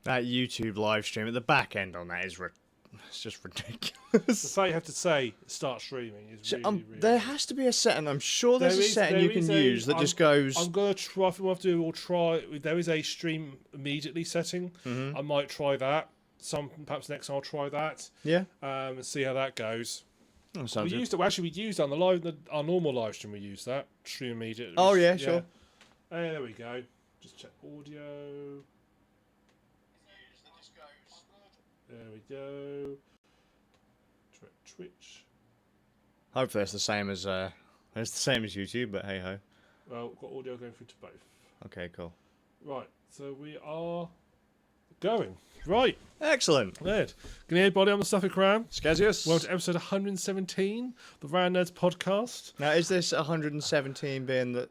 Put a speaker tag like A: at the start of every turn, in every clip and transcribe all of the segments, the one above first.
A: That YouTube live stream at the back end on that is it's just ridiculous.
B: So you have to say start streaming. Is really,
A: there has to be a setting. I'm sure there's a setting you can use that just goes.
B: I'm gonna try. If we have to do, we'll try. There is a stream immediately setting. I might try that. Perhaps next time I'll try that.
A: Yeah.
B: And see how that goes.
A: Oh,
B: We used it on our normal live stream. We used that stream immediately.
A: Oh yeah, sure.
B: Hey, there we go. Just check audio. There we go. Twitch.
A: Hopefully it's the same as YouTube, but hey ho.
B: Well, we've got audio going through to both.
A: Okay, cool.
B: Right, so we are going. Right.
A: Excellent.
B: Good. Can everybody on the TheSuffolkRam?
A: Skazz.
B: Welcome to episode 117, the Ram Nerds podcast.
A: Now, is this 117 being that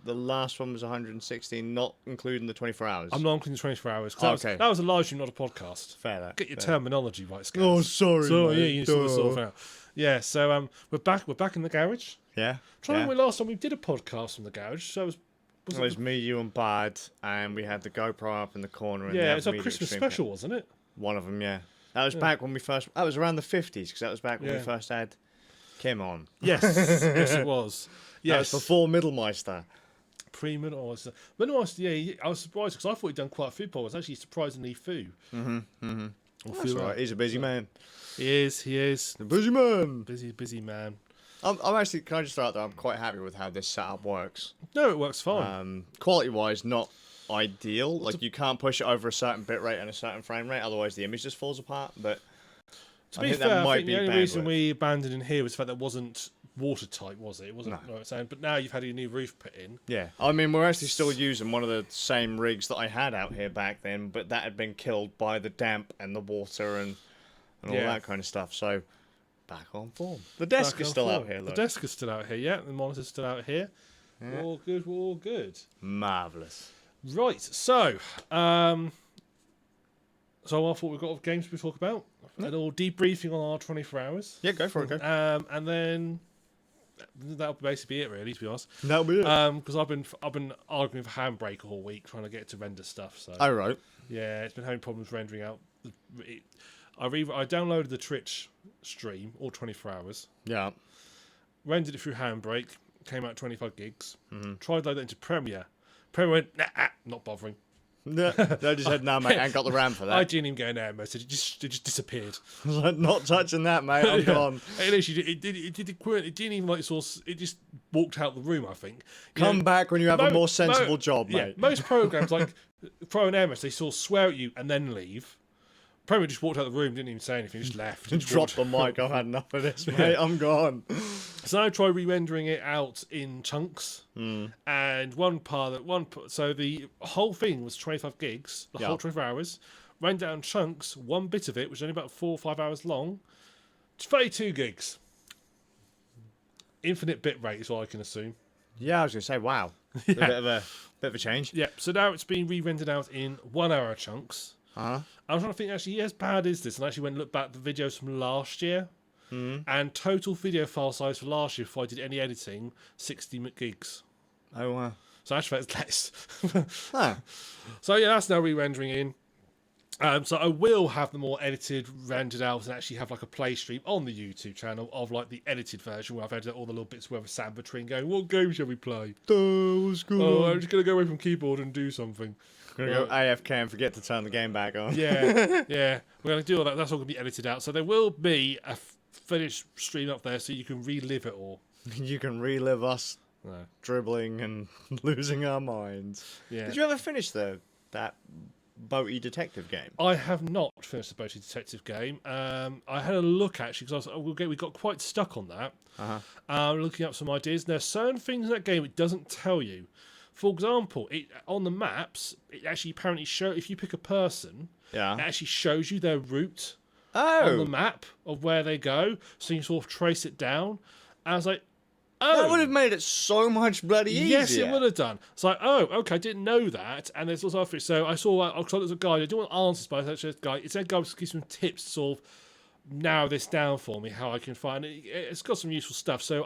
A: the last one was 116, not including the 24 hours?
B: I'm not including the 24 hours.
A: Okay.
B: That was a live stream, not a podcast.
A: Fair that.
B: Get your terminology right, Skazz.
A: Oh, sorry.
B: So,
A: mate.
B: yeah, you need to sort it out. Yeah, so we're back in the garage.
A: Yeah.
B: Trying to remember last time we did a podcast from the garage. So it
A: was me, you, and Bad, and we had the GoPro up in the corner. And
B: yeah, it's our Christmas special, wasn't it?
A: One of them, yeah. That was back when we first. That was around the 50s, because that was back when we first had Kim on.
B: Yes, yes, it was. Yes,
A: that was before Middlemeister.
B: Middlemeister, I was surprised because I thought he'd done quite a few podcasts. Actually, surprisingly few.
A: That's right. He's a busy man.
B: He is.
A: A busy man.
B: Busy man.
A: I'm actually. Can I just throw out there? I'm quite happy with how this setup works.
B: No, it works fine.
A: Quality-wise, not ideal. Like you can't push it over a certain bit rate and a certain frame rate, otherwise the image just falls apart. But
B: to be fair, I think the only reason we abandoned in here was the fact that it wasn't watertight, was it? It wasn't. No. But now you've had a new roof put in.
A: Yeah, I mean we're actually still using one of the same rigs that I had out here back then, but that had been killed by the damp and the water and all that kind of stuff. So back on form. The desk is still out here. Look.
B: The desk is still out here. Yeah, the monitor's still out here. Yeah. All good.
A: Marvelous.
B: Right, so I thought we've got games to talk about. A little debriefing on our 24 hours.
A: Yeah, go for it. Go.
B: And then that'll basically be it, really. To be honest,
A: that'll be it.
B: Because I've been arguing for Handbrake all week, trying to get it to render stuff. So.
A: Oh right.
B: Yeah, it's been having problems rendering out. I downloaded the Twitch stream all 24 hours.
A: Yeah.
B: Rendered it through Handbrake. Came out 25 gigs. Tried load that into Premiere. Premiere went, nah, not bothering.
A: No, they just said, no, mate, I ain't got the RAM for that.
B: I didn't even go in there, mate. It just disappeared.
A: I was like, not touching that, mate. I'm gone.
B: It didn't even like source. It just walked out the room. I think.
A: Come back when you have a more sensible job, mate.
B: Yeah, most programs like Pro and MS, they sort of swear at you and then leave. Premiere just walked out the room, didn't even say anything, just left.
A: Just dropped the mic. I've had enough of this, mate. I'm gone.
B: So I tried re-rendering it out in chunks, and so the whole thing was 25 gigs, the whole 24 hours, ran down chunks. One bit of it, which was only about 4 or 5 hours long, it's 32 gigs. Infinite bit rate is all I can assume.
A: Yeah, I was gonna say, wow, a bit of a change.
B: Yeah. So now it's been re-rendered out in 1 hour chunks.
A: I
B: was trying to think, actually, as bad is this? And I actually went and looked back at the videos from last year. And total video file size for last year, before I did any editing, 60 gigs.
A: Oh, wow.
B: So actually, that's less.
A: Huh.
B: So, yeah, that's now re-rendering in. So I will have them all edited, rendered out, and actually have like a play stream on the YouTube channel of like the edited version where I've edited all the little bits where I've sat between going, what game shall we play?
A: What's going on?
B: I'm just going to go away from keyboard and do something.
A: We're going to go AFK and forget to turn the game back on.
B: Yeah. We're going to do all that. That's all going to be edited out. So there will be a finished stream up there so you can relive it all.
A: You can relive us dribbling and losing our minds.
B: Yeah.
A: Did you ever finish that boaty detective game?
B: I have not finished the boaty detective game. I had a look actually because we got quite stuck on that. Looking up some ideas. There's certain things in that game it doesn't tell you. For example, on the maps, it actually apparently shows if you pick a person, it actually shows you their route on the map of where they go, so you sort of trace it down. And I was like,
A: that would have made it so much bloody easier.
B: Yes, it would have done. It's like, okay, I didn't know that. And there's also after it. So I saw, there's a guide. I don't want answers, but I said, guy. It's a guy to give some tips to sort of narrow this down for me, how I can find it. It's got some useful stuff. So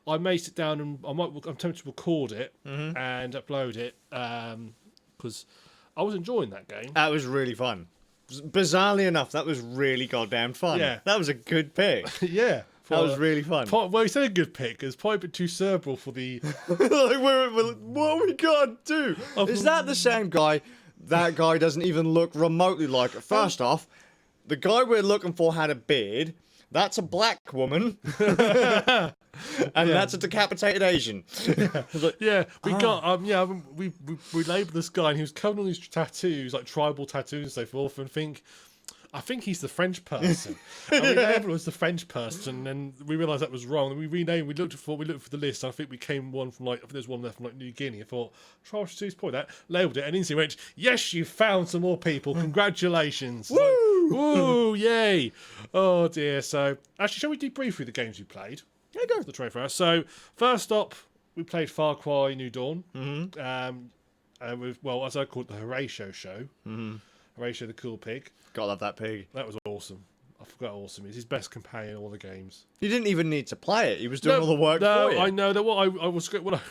B: I may sit down and I'm tempted to record it and upload it because I was enjoying that game.
A: That was really fun. Bizarrely enough, that was really goddamn fun.
B: Yeah.
A: That was a good pick.
B: Yeah.
A: That was really fun.
B: Well, you said a good pick. It's probably a bit too cerebral for the...
A: like, what we gotta do? Is that the same guy? That guy doesn't even look remotely like it. First off, the guy we're looking for had a beard. That's a black woman. And that's a decapitated Asian.
B: Yeah, we got we labelled this guy and he was covered in all these tattoos, like tribal tattoos and so forth, and I think he's the French person. And we labelled him as the French person, and we realised that was wrong. And we renamed. We looked for the list. And I think we came one from I think there's one there from New Guinea. I thought, tribal tattoos, point that, labelled it, and instantly went, "Yes, you found some more people. Congratulations!"
A: Woo!
B: Like, woo! Yay! Oh dear. So actually, shall we debrief through the games we played?
A: Yeah, go.
B: The 24 hours. So first up, we played Farcry New Dawn. With as I call it, the Horatio show. Horatio the cool pig.
A: Gotta love that pig.
B: That was awesome. I forgot how awesome he is. His best companion in all the games.
A: You didn't even need to play it. He was doing all the work for you.
B: I know that. What I was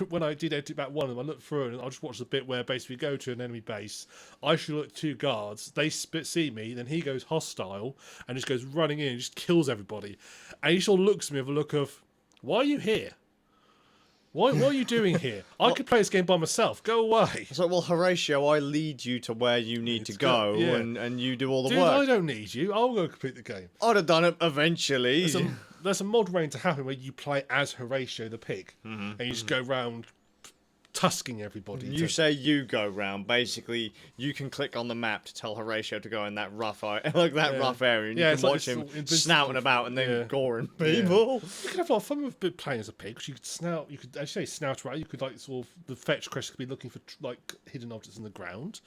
B: when I did edit back one of them, I looked through it and I just watched the bit where basically we go to an enemy base. I should look at two guards. They see me, then he goes hostile and just goes running in and just kills everybody. And he sort of looks at me with a look of, "Why are you here? What are you doing here? I could play this game by myself. Go away."
A: It's like, well, Horatio, I lead you to where you need to go,
B: yeah.
A: and you do all the
B: Dude,
A: work.
B: I don't need you. I'll go complete the game.
A: I'd have done it eventually.
B: There's a mod rain to happen where you play as Horatio the pig, and you just go round tusking everybody.
A: You say you go round. Basically, you can click on the map to tell Horatio to go in that rough area, rough area, and you can watch him snouting about and then goring people.
B: You could have a lot of fun with playing as a pig. 'Cause you could snout. You could actually say snout around. You could like sort of the fetch quest could be looking for like hidden objects in the ground.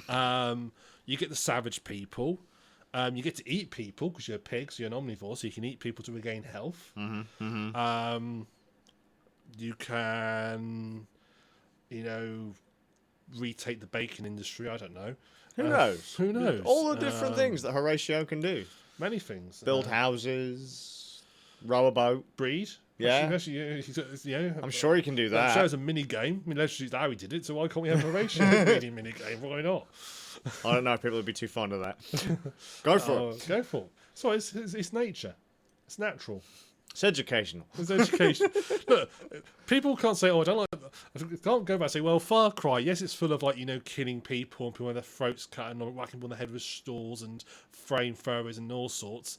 B: You get the savage people. You get to eat people because you're a pig, so you're an omnivore, so you can eat people to regain health. You can, retake the bacon industry. I don't know.
A: Who knows?
B: Who knows?
A: All the different things that Horatio can do.
B: Many things.
A: Build houses, row a boat.
B: Breed.
A: Yeah. I'm sure he can do that.
B: I'm sure it's a mini game. I mean, let's just how he did it, so why can't we have a Horatio breeding mini game? Why not?
A: I don't know if people would be too fond of that. Go for it.
B: Go for it. So it's nature. It's natural.
A: It's educational.
B: It's education. Look, people can't say, "Oh, I don't like." Can't go back and say, "Well, Far Cry, yes, it's full of killing people and people with their throats cut and whacking them on the head with stools and frame throwers and all sorts."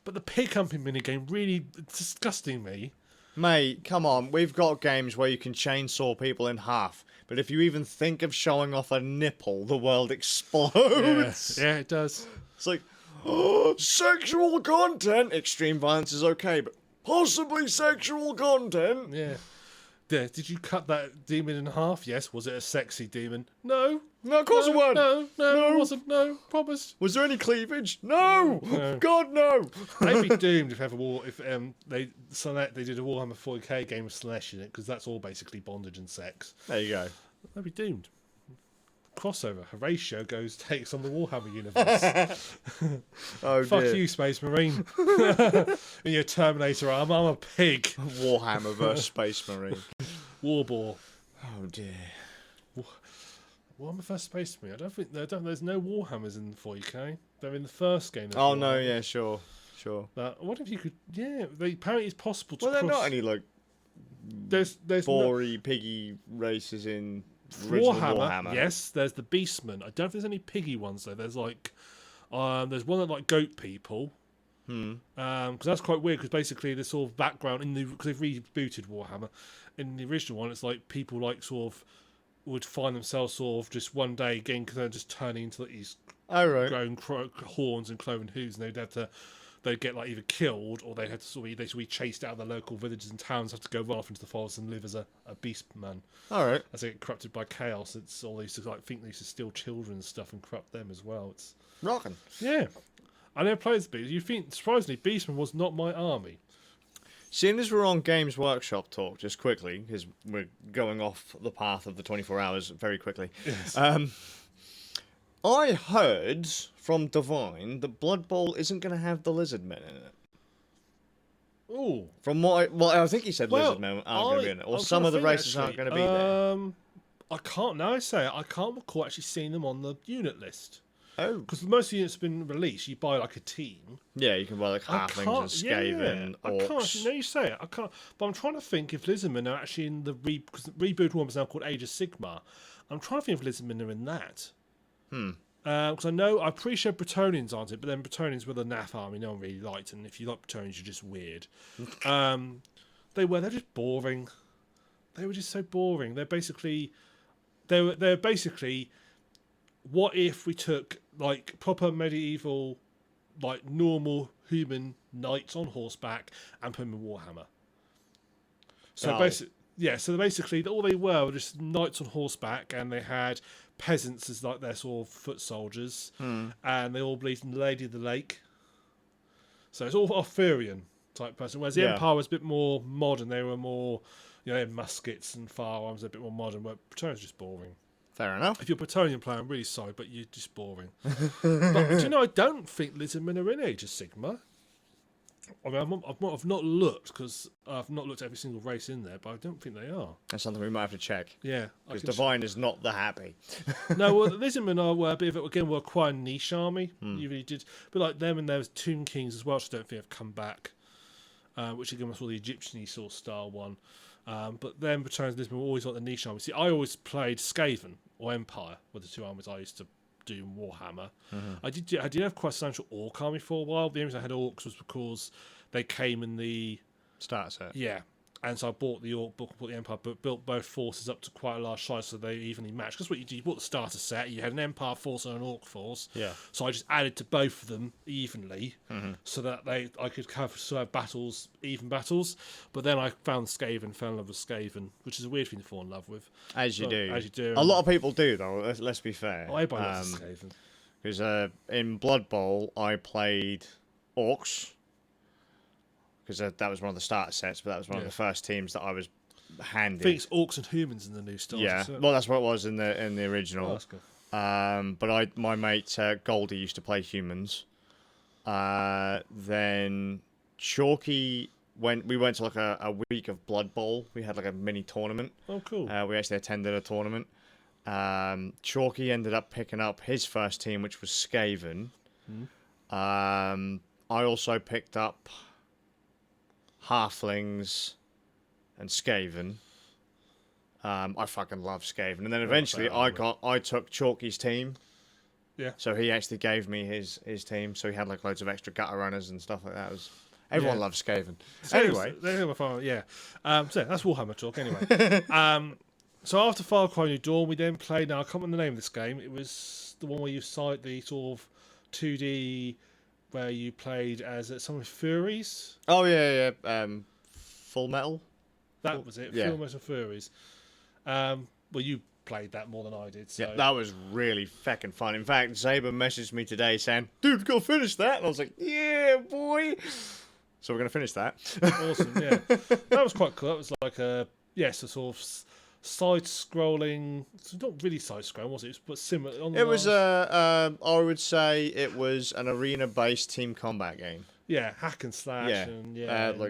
B: But the pig humping minigame really disgusting me.
A: Mate, come on. We've got games where you can chainsaw people in half. But if you even think of showing off a nipple, the world explodes.
B: Yeah, it does.
A: It's like, oh, sexual content. Extreme violence is okay, but possibly sexual content.
B: Yeah. Did you cut that demon in half? Yes. Was it a sexy demon? No.
A: No, of course it wasn't.
B: No, it wasn't. No, promise.
A: Was there any cleavage? No. God, no.
B: They'd be doomed if they did a Warhammer 40k game with Slanesh in it, because that's all basically bondage and sex.
A: There you go.
B: They'd be doomed. Crossover. Horatio takes on the Warhammer universe.
A: Oh,
B: fuck
A: dear.
B: you, Space Marine. In your Terminator arm, I'm a pig.
A: Warhammer versus Space Marine.
B: Warbore.
A: Oh dear.
B: Warhammer versus Space Marine. There's no Warhammers in 40k. They're in the first game.
A: Oh no, yeah, sure.
B: But what if you could? Yeah, apparently it's possible to.
A: Well, there are not any
B: there's
A: bory, piggy races in original Warhammer.
B: Yes, there's the Beastmen. I don't know if there's any piggy ones though. There's there's one that goat people. Because that's quite weird. Because basically the sort of background because they've rebooted Warhammer. In the original one, it's like people would find themselves sort of just one day again because they're just turning into these growing horns and cloven hooves, and they'd get either killed or they'd have to they should be chased out of the local villages and towns, have to go run off into the forest and live as a beast man.
A: All right.
B: As they get corrupted by chaos, it's all these think they used to steal children and stuff and corrupt them as well. It's
A: rocking.
B: Yeah. I never played as Beast. You think surprisingly, Beastman was not my army.
A: Seeing as we're on Games Workshop talk, just quickly, because we're going off the path of the 24 hours very quickly.
B: Yes.
A: I heard from Divine that Blood Bowl isn't going to have the lizard men in it.
B: Ooh.
A: From I think he said lizard men aren't going to be in it, or some of the races aren't going to be there.
B: I can't. Now I say it, I can't recall actually seeing them on the unit list.
A: Oh.
B: Because most of the units have been released. You buy like a team.
A: Yeah, you can buy like halflings and Skaven, orcs.
B: I can't. No, you say it. I can't. But I'm trying to think if Lizardmen are actually in the because the reboot one was now called Age of Sigmar. I'm trying to think if Lizardmen are in that. Because I'm pretty sure Bretonians aren't it, but then Bretonians were the NAF army no one really liked, and if you like Bretonians, you're just weird. They're just boring. They were just so boring. They're basically, what if we took like proper medieval, like normal human knights on horseback and put them in Warhammer? So basically, all they were just knights on horseback, and they had peasants as like their sort of foot soldiers, and they all believed in the Lady of the Lake. So it's all Arthurian type person, whereas the Empire was a bit more modern. They were more, they had muskets and firearms, a bit more modern. But Bretonians just boring.
A: Fair enough.
B: If you're a Bretonian player, I'm really sorry, but you're just boring. But do you know, I don't think Lizardmen are in Age of Sigmar. I mean, I've not looked, because I've not looked at every single race in there, but I don't think they are.
A: That's something we might have to check.
B: Yeah.
A: Because Divine is not the happy.
B: No, well, the Lizardmen were a bit of, again, were quite a niche army. You really did. But like them, and there was Tomb Kings as well, which I don't think have come back. Which again was all the Egyptian sort of style one. But then Bretonians and Lizardmen were always like the niche army. See, I always played Skaven or Empire were the two armies I used to do in Warhammer. I did have quite a substantial orc army for a while. The only reason I had orcs was because they came in the
A: Starter set.
B: Yeah. And so I bought the Orc book, bought the Empire book, built both forces up to quite a large size so they evenly matched. Because what you do, you bought the starter set, you had an Empire force and an Orc force.
A: Yeah.
B: So I just added to both of them evenly, so that I could have battles, even battles. But then I found Skaven, fell in love with Skaven, which is a weird thing to fall in love with.
A: As you do.
B: As you do.
A: A lot of people do, though. Let's be fair.
B: Everybody loves Skaven.
A: Because in Blood Bowl, I played Orcs. Because that was one of the starter sets, but that was one of the first teams that I was handed.
B: I think it's orcs and humans in the new style.
A: Yeah, well, that's what it was in the original.
B: Oh, that's good.
A: But my mate Goldie used to play humans. Then Chalky we went to like a week of Blood Bowl. We had like a mini tournament.
B: Oh, cool.
A: We actually attended a tournament. Chalky ended up picking up his first team, which was Skaven. I also picked up Halflings and Skaven. I fucking love Skaven. And then eventually I took Chalky's team.
B: Yeah.
A: So he actually gave me his team. So he had like loads of extra gutter runners and stuff like that. Everyone loves Skaven.
B: So
A: anyway.
B: So that's Warhammer talk anyway. So after Farcry New Dawn, we then played, now I can't remember the name of this game. It was the one where you cite the sort of 2D where you played as Samurai Furies.
A: Oh, yeah. Full Metal?
B: That was it,
A: yeah.
B: Full Metal Furies. Well, you played that more than I did. So.
A: Yeah, that was really feckin' fun. In fact, Zaber messaged me today saying, dude, go finish that. And I was like, yeah, boy. So we're going to finish that.
B: Awesome, yeah. That was quite cool. That was like a sort of side-scrolling. It's not really side-scrolling, was it? But similar.
A: It was I would say it was an arena-based team combat game.
B: Yeah, hack and slash.
A: Yeah,
B: and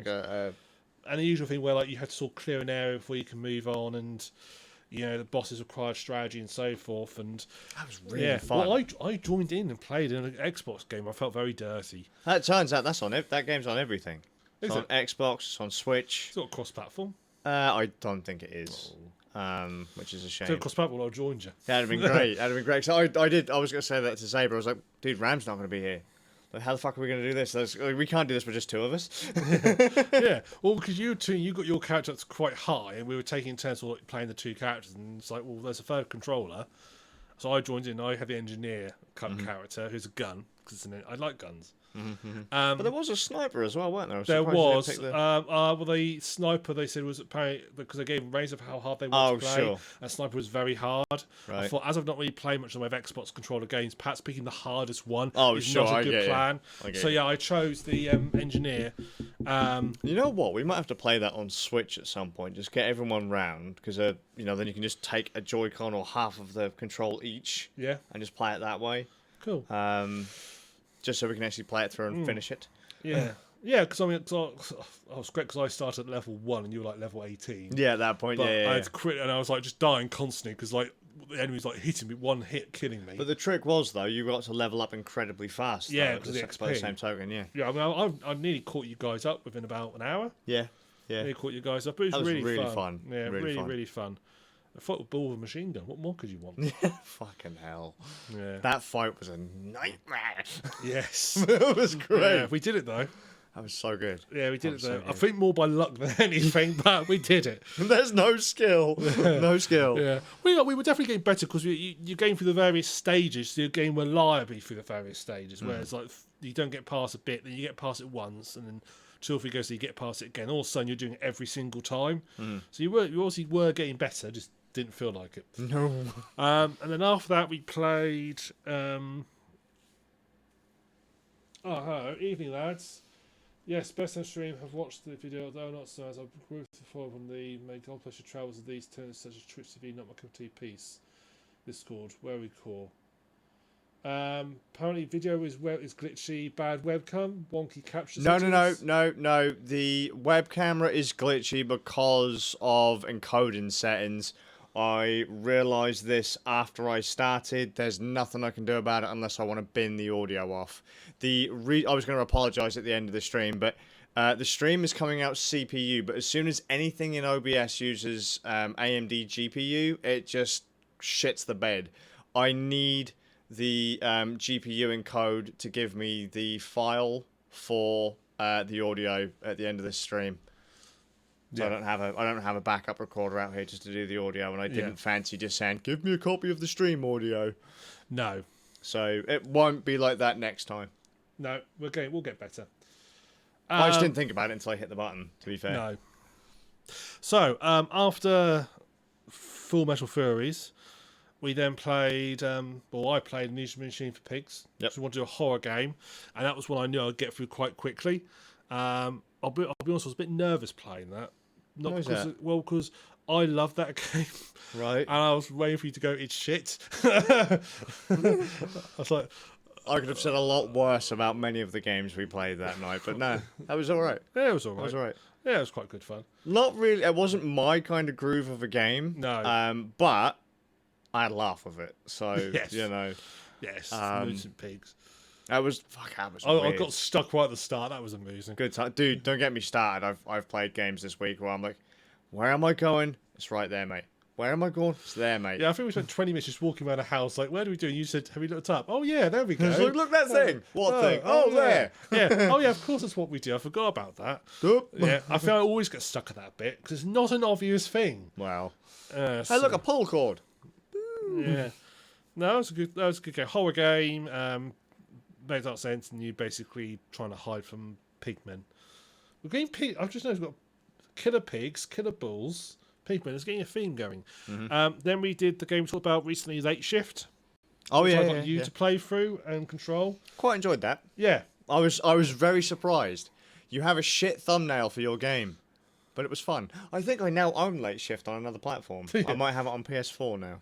A: and
B: the usual thing where like you had to sort of clear an area before you can move on, and the bosses required strategy and so forth. And
A: that was really fun.
B: Well, I joined in and played in an Xbox game. I felt very dirty.
A: It turns out that's on it. That game's on everything. It's on
B: it?
A: Xbox. It's on Switch.
B: It's not cross-platform.
A: I don't think it is. Which is a shame.
B: So cross-platform, I joined you.
A: That'd have been great. That'd have been great. So I was going to say that to Zaber. I was like, dude, Ram's not going to be here. Like, how the fuck are we going to do this? We can't do this with just two of us.
B: Yeah. Well, because you got your character that's quite high, and we were taking turns playing the two characters, and it's like, well, there's a third controller. So I joined in. I had the engineer character who's a gun, because I like guns.
A: But there was a sniper as well, weren't there?
B: There was. Well, the sniper, they said, was apparently because they gave range of how hard they wanted to play.
A: Sure.
B: And sniper was very hard.
A: Right.
B: I thought, as I've not really played much in the way of Xbox controller games, perhaps picking the hardest one is
A: not
B: a good plan. So
A: you.
B: I chose the engineer.
A: You know what? We might have to play that on Switch at some point. Just get everyone round, because then you can just take a Joy-Con or half of the control each.
B: Yeah.
A: And just play it that way.
B: Cool.
A: Just so we can actually play it through and finish it.
B: Yeah. Yeah, because I mean, I was great because I started at level 1 and you were like level 18.
A: Yeah, at that point,
B: But
A: yeah.
B: I had to quit and I was like just dying constantly because like the enemy's like hitting me, one hit killing me.
A: But the trick was, though, you got to level up incredibly fast.
B: Yeah,
A: though,
B: because the
A: by
B: XP.
A: the same token, yeah.
B: Yeah, I mean, I nearly caught you guys up within about an hour.
A: Yeah, yeah.
B: Nearly caught you guys up. It was,
A: That was
B: really,
A: really
B: fun.
A: fun.
B: Yeah,
A: Really fun.
B: really fun. A football with a machine gun. What more could you want?
A: Yeah, fucking hell.
B: Yeah.
A: That fight was a nightmare.
B: Yes.
A: It was great.
B: Yeah, we did it though.
A: That was so good.
B: Yeah, we did it though.
A: So
B: I think more by luck than anything, but we did it.
A: There's no skill. No skill.
B: Yeah, we were definitely getting better because you're going through the various stages, so you're getting reliably through the various stages. Whereas like you don't get past a bit, then you get past it once, and then 2 or 3 goes, so you get past it again. All of a sudden, you're doing it every single time. So you obviously were getting better, just didn't feel like it.
A: No.
B: And then after that, we played. Evening lads. Yes, best on stream. Have watched the video, though not so as I've grouped the follow from the make all pleasure travels of these turns such as Twitch TV, not my cup of tea piece. Discord, where we call. Apparently video is glitchy, bad webcam, wonky capture
A: No.
B: settings.
A: The web camera is glitchy because of encoding settings. I realised this after I started. There's nothing I can do about it unless I want to bin the audio off. I was going to apologise at the end of the stream, but the stream is coming out CPU, but as soon as anything in OBS uses AMD GPU, it just shits the bed. I need the GPU encode to give me the file for the audio at the end of this stream. So yeah. I don't have a backup recorder out here just to do the audio, and I didn't fancy just saying, give me a copy of the stream audio.
B: No.
A: So it won't be like that next time.
B: No, we'll get better.
A: I just didn't think about it until I hit the button, to be fair.
B: No. So, after Full Metal Furies, we then played, I played Amnesia A Machine for Pigs.
A: Yep.
B: So we wanted to do a horror game, and that was one I knew I'd get through quite quickly. I'll be honest, I was a bit nervous playing that. Not because I love that game.
A: Right.
B: And I was waiting for you to go, it's shit. I was like...
A: I could have said a lot worse about many of the games we played that night, but no, that was all right.
B: Yeah, it was all right.
A: It was all right.
B: Yeah, it was quite good fun.
A: Not really. It wasn't my kind of groove of a game.
B: No.
A: But I laugh with it. So,
B: yes.
A: you know.
B: Yes, Mutant Pigs.
A: That was weird.
B: I got stuck right at the start. That was amusing.
A: Good time. Dude, don't get me started. I've played games this week where I'm like, where am I going? It's right there, mate. Where am I going? It's there, mate.
B: Yeah, I think we spent 20 minutes just walking around a house. Like, where do we do? And you said, have you looked up? Oh, yeah, there we go.
A: Like, look, that thing. What thing? Oh, there.
B: Yeah. Oh, yeah, of course that's what we do. I forgot about that. Yeah, I feel I always get stuck at that bit because it's not an obvious thing.
A: Wow.
B: Hey,
A: look, a pull cord.
B: Yeah. No, that was a good game. Horror game. Made a lot of sense, and you basically trying to hide from pigmen. We're getting pig. I've just noticed we've got killer pigs, killer bulls, pigmen. It's getting a theme going. Mm-hmm. Then we did the game we talked about recently, Late Shift.
A: Oh yeah,
B: I got you to play through and control.
A: Quite enjoyed that.
B: Yeah,
A: I was very surprised. You have a shit thumbnail for your game, but it was fun. I think I now own Late Shift on another platform. I might have it on PS4 now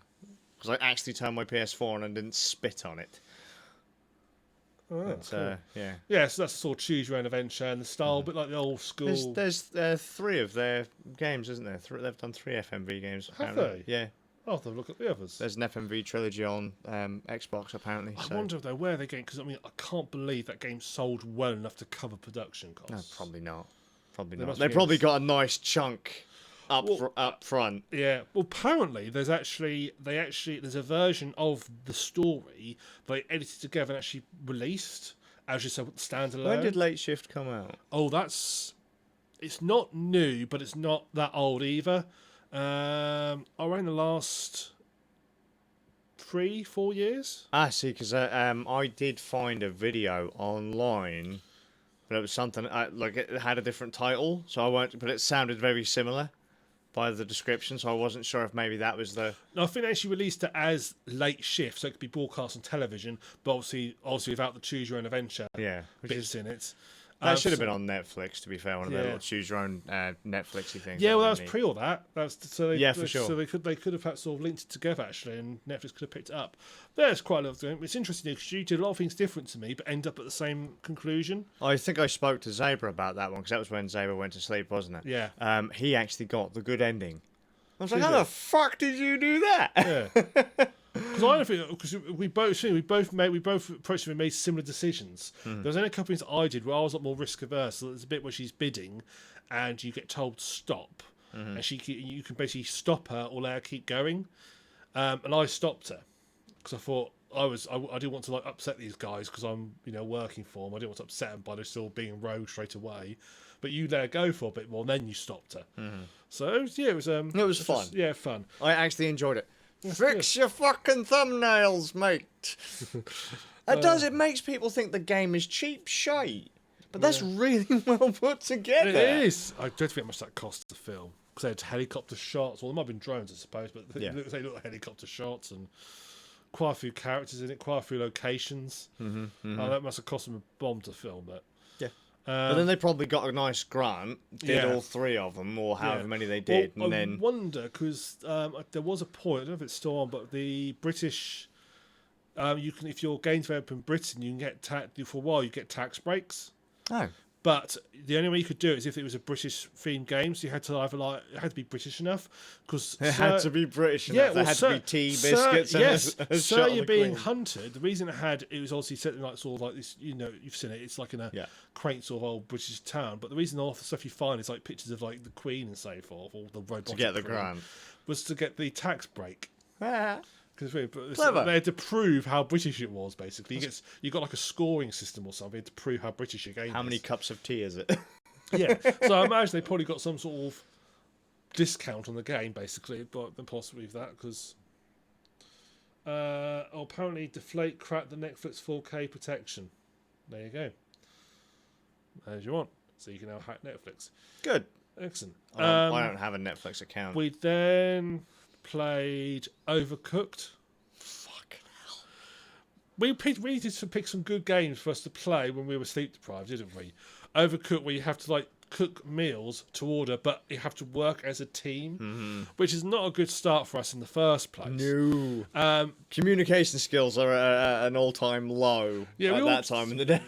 A: because I actually turned my PS4 on and didn't spit on it.
B: Oh,
A: but,
B: cool.
A: yeah.
B: Yeah, so that's sort of choose your own adventure and the style, a bit like the old school.
A: There's 3 of their games, isn't there? They've done 3 FMV games.
B: Have
A: apparently.
B: they?
A: Yeah.
B: I'll have to look at the others.
A: There's an FMV trilogy on Xbox, apparently.
B: I wonder if where they're getting, because I mean, I can't believe that game sold well enough to cover production costs.
A: No, probably not. Probably
B: They
A: not.
B: must
A: They
B: be
A: probably
B: ins-
A: got a nice chunk up front.
B: Yeah, well, apparently there's there's a version of the story they edited together and actually released as just a standalone.
A: When did Late Shift come out?
B: Oh, it's not new, but it's not that old either. Around the last 3-4 years.
A: I see, because I did find a video online, but it was something like it had a different title, so I won't. But it sounded very similar by the description, so I wasn't sure if maybe that was the.
B: No, I think they actually released it as Late Shift, so it could be broadcast on television, but obviously without the choose your own adventure
A: Yeah,
B: bits in it.
A: That should have been on Netflix, to be fair. One of the little choose your own Netflixy things.
B: Yeah, well, that was pre all that. So
A: for sure.
B: So they could have sort of linked it together actually, and Netflix could have picked it up. There's quite a lot of things. It's interesting because you did a lot of things different to me, but end up at the same conclusion.
A: I think I spoke to Zabra about that one because that was when Zabra went to sleep, wasn't it?
B: Yeah.
A: He actually got the good ending. I was like, how the fuck did you do that?
B: Yeah. Because I don't think because we both approached and we made similar decisions. There was only a couple of things I did where I was a lot more risk averse. So there's a bit where she's bidding, and you get told to stop, and you can basically stop her or let her keep going. And I stopped her because I thought I didn't want to like upset these guys because I'm working for them. I didn't want to upset them by they're still being rogue straight away. But you let her go for a bit more, and then you stopped her. So it was
A: fun.
B: Fun.
A: I actually enjoyed it. Fix your fucking thumbnails, mate. It makes people think the game is cheap shite. But that's really well put together.
B: It is. I don't think how much that cost to film. Because they had helicopter shots. Well, there might have been drones, I suppose. But they look like helicopter shots and quite a few characters in it, quite a few locations. That must have cost them a bomb to film that.
A: But then they probably got a nice grant, did all three of them, or however many they did,
B: well, I wonder, because there was a point, I don't know if it's still on, but the British, you can, if your game's developed in Britain, you can get for a while, you get tax breaks.
A: Oh.
B: But the only way you could do it is if it was a British-themed game, so you had to it had to be British enough, because
A: it had to be British enough. There had to be tea, biscuits, and a shot of
B: you're
A: the
B: being
A: Queen.
B: hunted. The reason it was obviously set in like sort of like this. You've seen it. It's like in a quaint sort of old British town. But the reason all the stuff you find is like pictures of like the Queen and so forth, or the robotic
A: to get the
B: Queen,
A: grant
B: was to get the tax break. Because
A: Clever.
B: they had to prove how British it was, basically. You got like a scoring system or something to prove how British your game is.
A: How many cups of tea is it?
B: Yeah. So I imagine they probably got some sort of discount on the game, basically, but then possibly with that, because apparently deflate cracked the Netflix 4K protection. There you go. As you want. So you can now hack Netflix.
A: Good.
B: Excellent.
A: I don't have a Netflix account.
B: We then played Overcooked.
A: Fucking hell.
B: We needed to pick some good games for us to play when we were sleep deprived, didn't we? Overcooked, where you have to like cook meals to order, but you have to work as a team, which is not a good start for us in the first place.
A: No. Communication skills are at an all-time low at that time in the day.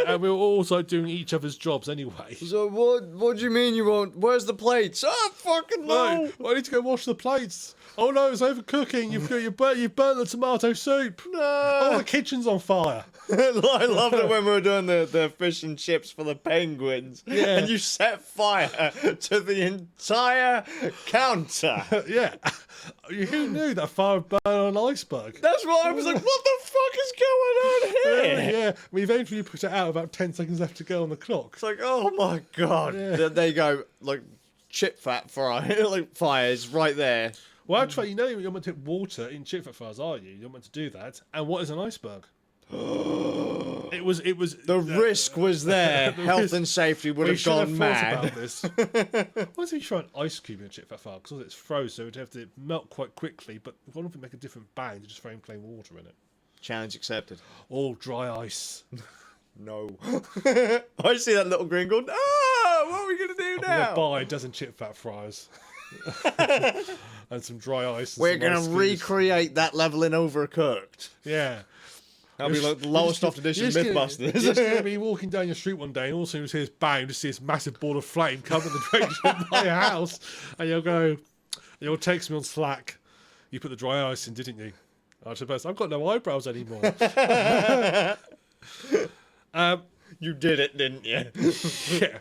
B: And we were also doing each other's jobs anyway.
A: So what do you mean you won't? Where's the plates? Oh, fucking no!
B: I need to go wash the plates. Oh no, it's overcooking. You burnt the tomato soup.
A: No!
B: Oh, the kitchen's on fire.
A: I loved it when we were doing the fish and chips for the penguins.
B: Yeah.
A: And you set fire to the entire counter.
B: Yeah. Who knew that fire would burn on an iceberg?
A: That's why I was like, what the fuck is going on here?
B: Yeah. We eventually put it out about 10 seconds left to go on the clock.
A: It's like, oh my god.
B: Yeah.
A: There you go. Like, chip fat fry. Like, fires right there.
B: Well, actually, you're meant to put water in chip fat fires, are you? You're meant to do that. And what is an iceberg? It was.
A: The risk was there. Health and safety would have gone mad.
B: About this. What if you throw an ice cube in a chip fat fire? Because it's frozen, so it'd have to melt quite quickly. But why don't we make a different bang to just throw in plain water in it?
A: Challenge accepted.
B: All dry ice.
A: No. I see that little green going, oh, what are we going to do now?
B: I'm going to buy a dozen chip fat fryers. And some dry ice.
A: We're going to recreate that level in Overcooked.
B: Yeah.
A: That'll be like the lowest off edition Mythbusters.
B: You're just going to be walking down your street one day and all of a sudden you see this bang, just see this massive ball of flame come in the direction of my house. And you'll text me on Slack. You put the dry ice in, didn't you? I suppose I've got no eyebrows anymore.
A: You did it, didn't you?
B: Yeah.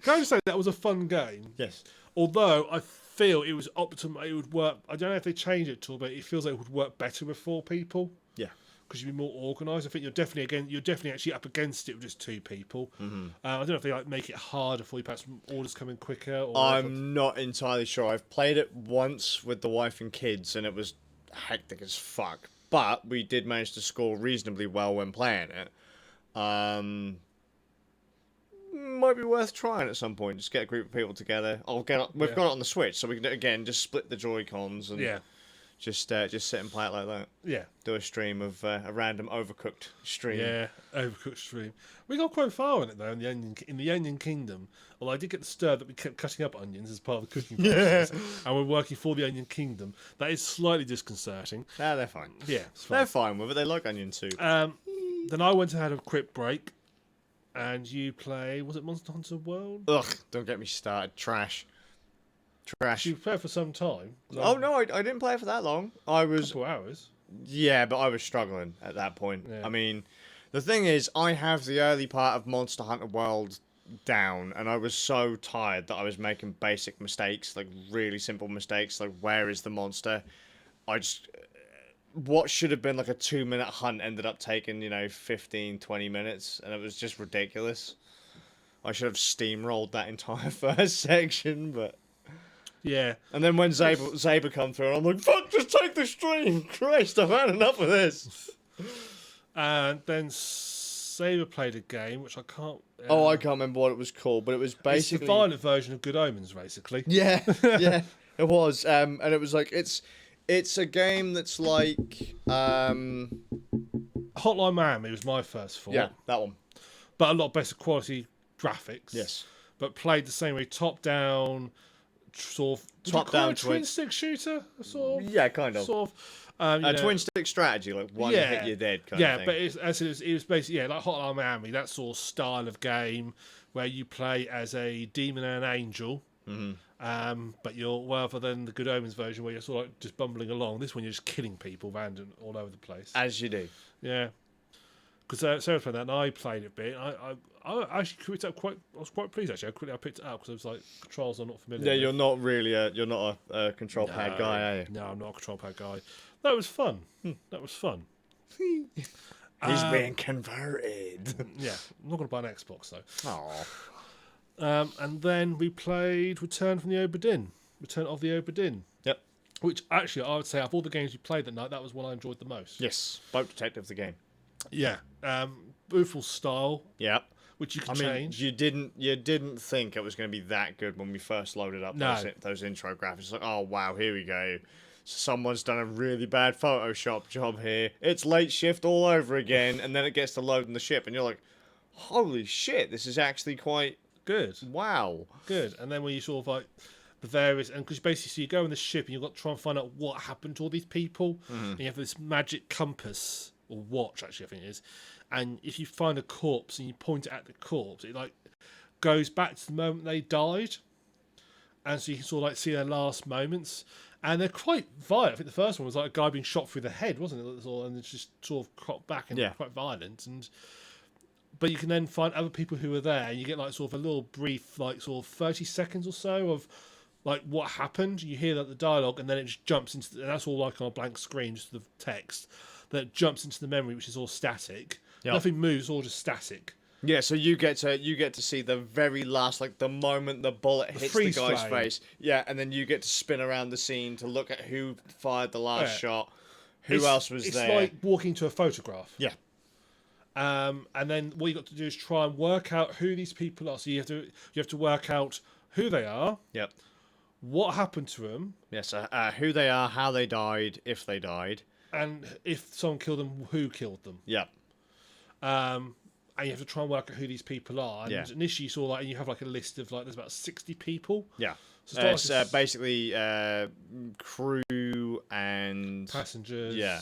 B: Can I just say that was a fun game?
A: Yes.
B: Although I feel it was optimal, it would work. I don't know if they changed it at all, but it feels like it would work better with 4 people.
A: Yeah.
B: Because you'd be more organised. I think you're definitely actually up against it with just 2 people. I don't know if they like make it harder for you, perhaps orders coming quicker. Or
A: I'm not entirely sure. I've played it once with the wife and kids, and it was hectic as fuck. But we did manage to score reasonably well when playing it. Might be worth trying at some point. Just get a group of people together. We've got it on the Switch, so we can again just split the Joy-Cons and Just sit and play it like that.
B: Yeah.
A: Do a stream of a random Overcooked stream.
B: Yeah, Overcooked stream. We got quite far in it though in the Onion Kingdom. Although I did get disturbed that we kept cutting up onions as part of the cooking process, and we're working for the Onion Kingdom. That is slightly disconcerting.
A: Nah, they're fine.
B: Yeah,
A: they're fine with it. They like onion soup.
B: Then I went and had a quick break, and you play. Was it Monster Hunter World?
A: Ugh! Don't get me started. Trash.
B: You played for some time.
A: Oh no, I didn't play for that long. I was.
B: A couple hours.
A: Yeah, but I was struggling at that point.
B: Yeah.
A: I mean, the thing is, I have the early part of Monster Hunter World down, and I was so tired that I was making basic mistakes, like really simple mistakes, like where is the monster? What should have been like a 2-minute hunt ended up taking, 15, 20 minutes, and it was just ridiculous. I should have steamrolled that entire first section, but...
B: Yeah.
A: And then when Zaber come through, and I'm like, fuck, just take the stream! Christ, I've had enough of this!
B: And then Saber played a game, which I can't...
A: I can't remember what it was called, but it was basically...
B: It's the violent version of Good Omens, basically.
A: Yeah, yeah, it was. And it was like, it's a game that's like...
B: Hotline Miami was my first thought.
A: Yeah, that one.
B: But a lot better quality graphics.
A: Yes.
B: But played the same way, top-down... sort of
A: top-down
B: twin stick shooter, sort of.
A: Yeah, kind of.
B: Sort of.
A: Twin stick strategy, like one hit you're dead kind of thing.
B: But it was basically like Hotline Miami, that sort of style of game where you play as a demon and an angel. Mm-hmm. But you're rather than the Good Omens version where you're sort of like just bumbling along. This one you're just killing people random all over the place.
A: As you do.
B: Yeah. Because Sarah played that and I played it a bit. I actually picked it up I was quite pleased actually. I picked it up because I was like, controls I'm not familiar with.
A: You're not really you're not a control pad guy, are you?
B: No, I'm not a control pad guy. That was fun. That was fun.
A: He's being converted.
B: Yeah, I'm not going to buy an Xbox though.
A: Aww.
B: And then we played Return of the Obra Dinn.
A: Yep.
B: Which actually I would say of all the games we played that night, that was one I enjoyed the most.
A: Yes. Boat Detective the game.
B: Yeah. Beautiful style.
A: Yep.
B: Which you can change.
A: You didn't think it was going to be that good when we first loaded up those intro graphics. Like, oh wow, here we go. Someone's done a really bad Photoshop job here. It's late shift all over again, and then it gets to loading the ship, and you're like, holy shit, this is actually quite
B: good.
A: Wow.
B: Good. And then when you sort of like the various, and because basically so you go on the ship and you've got to try and find out what happened to all these people, and you have this magic compass or watch actually I think it is, and if you find a corpse and you point it at the corpse, it like goes back to the moment they died, and so you can sort of like see their last moments. And they're quite violent. I think the first one was like a guy being shot through the head, wasn't it? And it's just sort of cropped back and quite violent. But you can then find other people who are there, and you get like sort of a little brief, like sort of 30 seconds or so of like what happened. You hear that the dialogue, and then it just jumps into. And that's all like on a blank screen, just the text that jumps into the memory, which is all static. Yep. Nothing moves, all just static.
A: Yeah, so you get to see the very last, like the moment the bullet hits the guy's face. Yeah, and then you get to spin around the scene to look at who fired the last shot, who else was there.
B: It's like walking to a photograph.
A: Yeah.
B: And then what you got to do is try and work out who these people are. So you have to work out who they are.
A: Yep.
B: What happened to them.
A: Yes. Who they are, how they died, if they died,
B: and if someone killed them, who killed them.
A: Yep.
B: And you have to try and work out who these people are. And initially you saw like, and you have like a list of like, there's about 60 people.
A: Yeah.
B: So
A: it's basically crew and
B: passengers.
A: Yeah.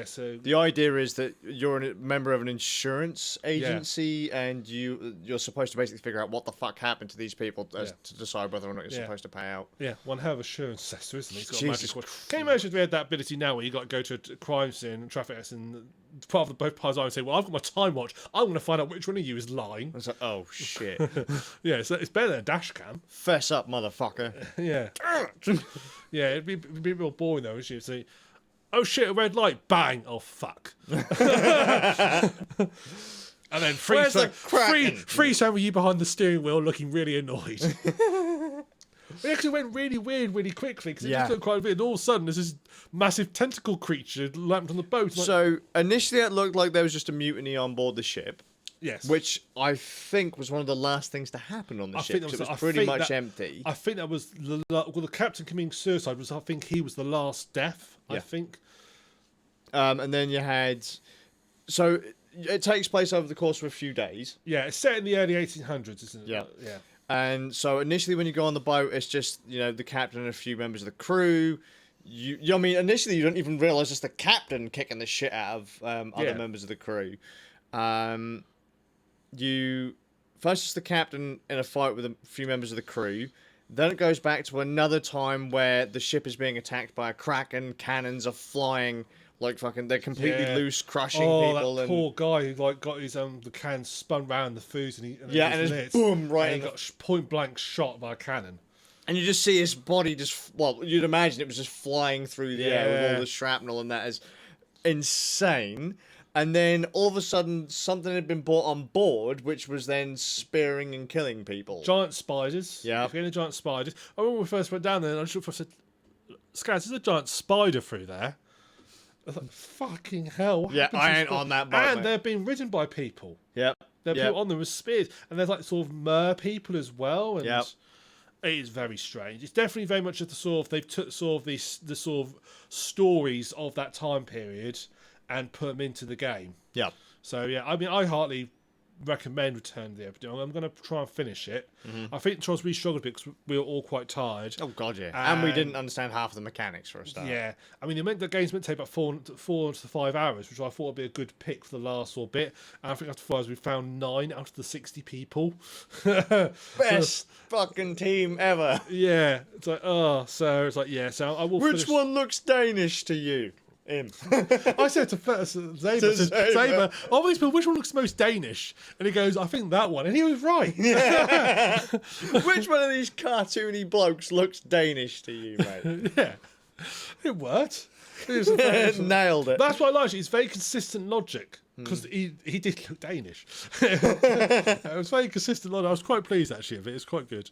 B: So
A: the idea is that you're a member of an insurance agency, and you're supposed to basically figure out what the fuck happened to these people to decide whether or not you're supposed to pay out.
B: Yeah, one hell of a insurance sector, isn't it? He's got
A: Jesus
B: a magic. Can you imagine if we had that ability now where you got to go to a crime scene, traffic accident, part of both parties and say, well, I've got my time watch. I'm going to find out which one of you is lying.
A: It's like, oh shit.
B: Yeah, so it's better than a dash cam.
A: Fess up, motherfucker.
B: Yeah. Yeah, it'd be real boring though, wouldn't you? So, oh shit, a red light, bang, oh fuck. And then freeze with you behind the steering wheel looking really annoyed. It actually went really weird really quickly because it just looked quite a bit, and all of a sudden there's this massive tentacle creature lamped on the boat.
A: So initially it looked like there was just a mutiny on board the ship.
B: Yes.
A: Which I think was one of the last things to happen on the ship. It was pretty much empty.
B: I think that was the captain committing suicide was. I think he was the last death. Yeah. I think.
A: And then you had, so it takes place over the course of a few days.
B: Yeah, it's set in the early 1800s, isn't it?
A: Yeah.
B: Yeah.
A: And so initially, when you go on the boat, it's just the captain and a few members of the crew. I mean, initially you don't even realise it's the captain kicking the shit out of other members of the crew. First it's the captain in a fight with a few members of the crew. Then it goes back to another time where the ship is being attacked by a kraken. Cannons are flying like fucking. They're completely loose, crushing people.
B: That poor guy who got his the can spun round the fuse and
A: it's boom right.
B: And he got point blank shot by a cannon.
A: And you just see his body you'd imagine it was just flying through the air with all the shrapnel, and that is insane. And then all of a sudden, something had been brought on board, which was then spearing and killing people.
B: Giant spiders.
A: Yeah.
B: If you're in giant spiders. I remember when we first went down there, and I said, Skazz, there's a giant spider through there. I was like, fucking hell.
A: Yeah, I ain't on that boat,
B: and they're being ridden by people.
A: Yep.
B: They're put on them with spears. And there's like sort of mer people as well. And it is very strange. It's definitely very much of the sort of, they've took sort of the sort of stories of that time period and put them into the game.
A: Yeah.
B: So, yeah, I mean, I heartily recommend Return to the Obra. I'm going to try and finish it. I think Charles, we struggled a bit because we were all quite tired.
A: Oh, God, yeah. And we didn't understand half of the mechanics for a start.
B: Yeah. I mean, the game's meant to take about 4 to 5 hours, which I thought would be a good pick for the last sort of bit. And I think after 5 hours, we found 9 out of the 60 people.
A: Best fucking team ever.
B: Yeah. It's like, so it's like, yeah, so I will
A: Which one looks Danish to you? Him.
B: I said to Zaber, oh, these people, which one looks most Danish? And he goes, I think that one. And he was right.
A: Yeah. Which one of these cartoony blokes looks Danish to you, mate?
B: Yeah. It worked.
A: Nailed it.
B: That's what I like. It's very consistent logic. Because he did look Danish. It was very consistent logic. I was quite pleased, actually, of it. It's quite good.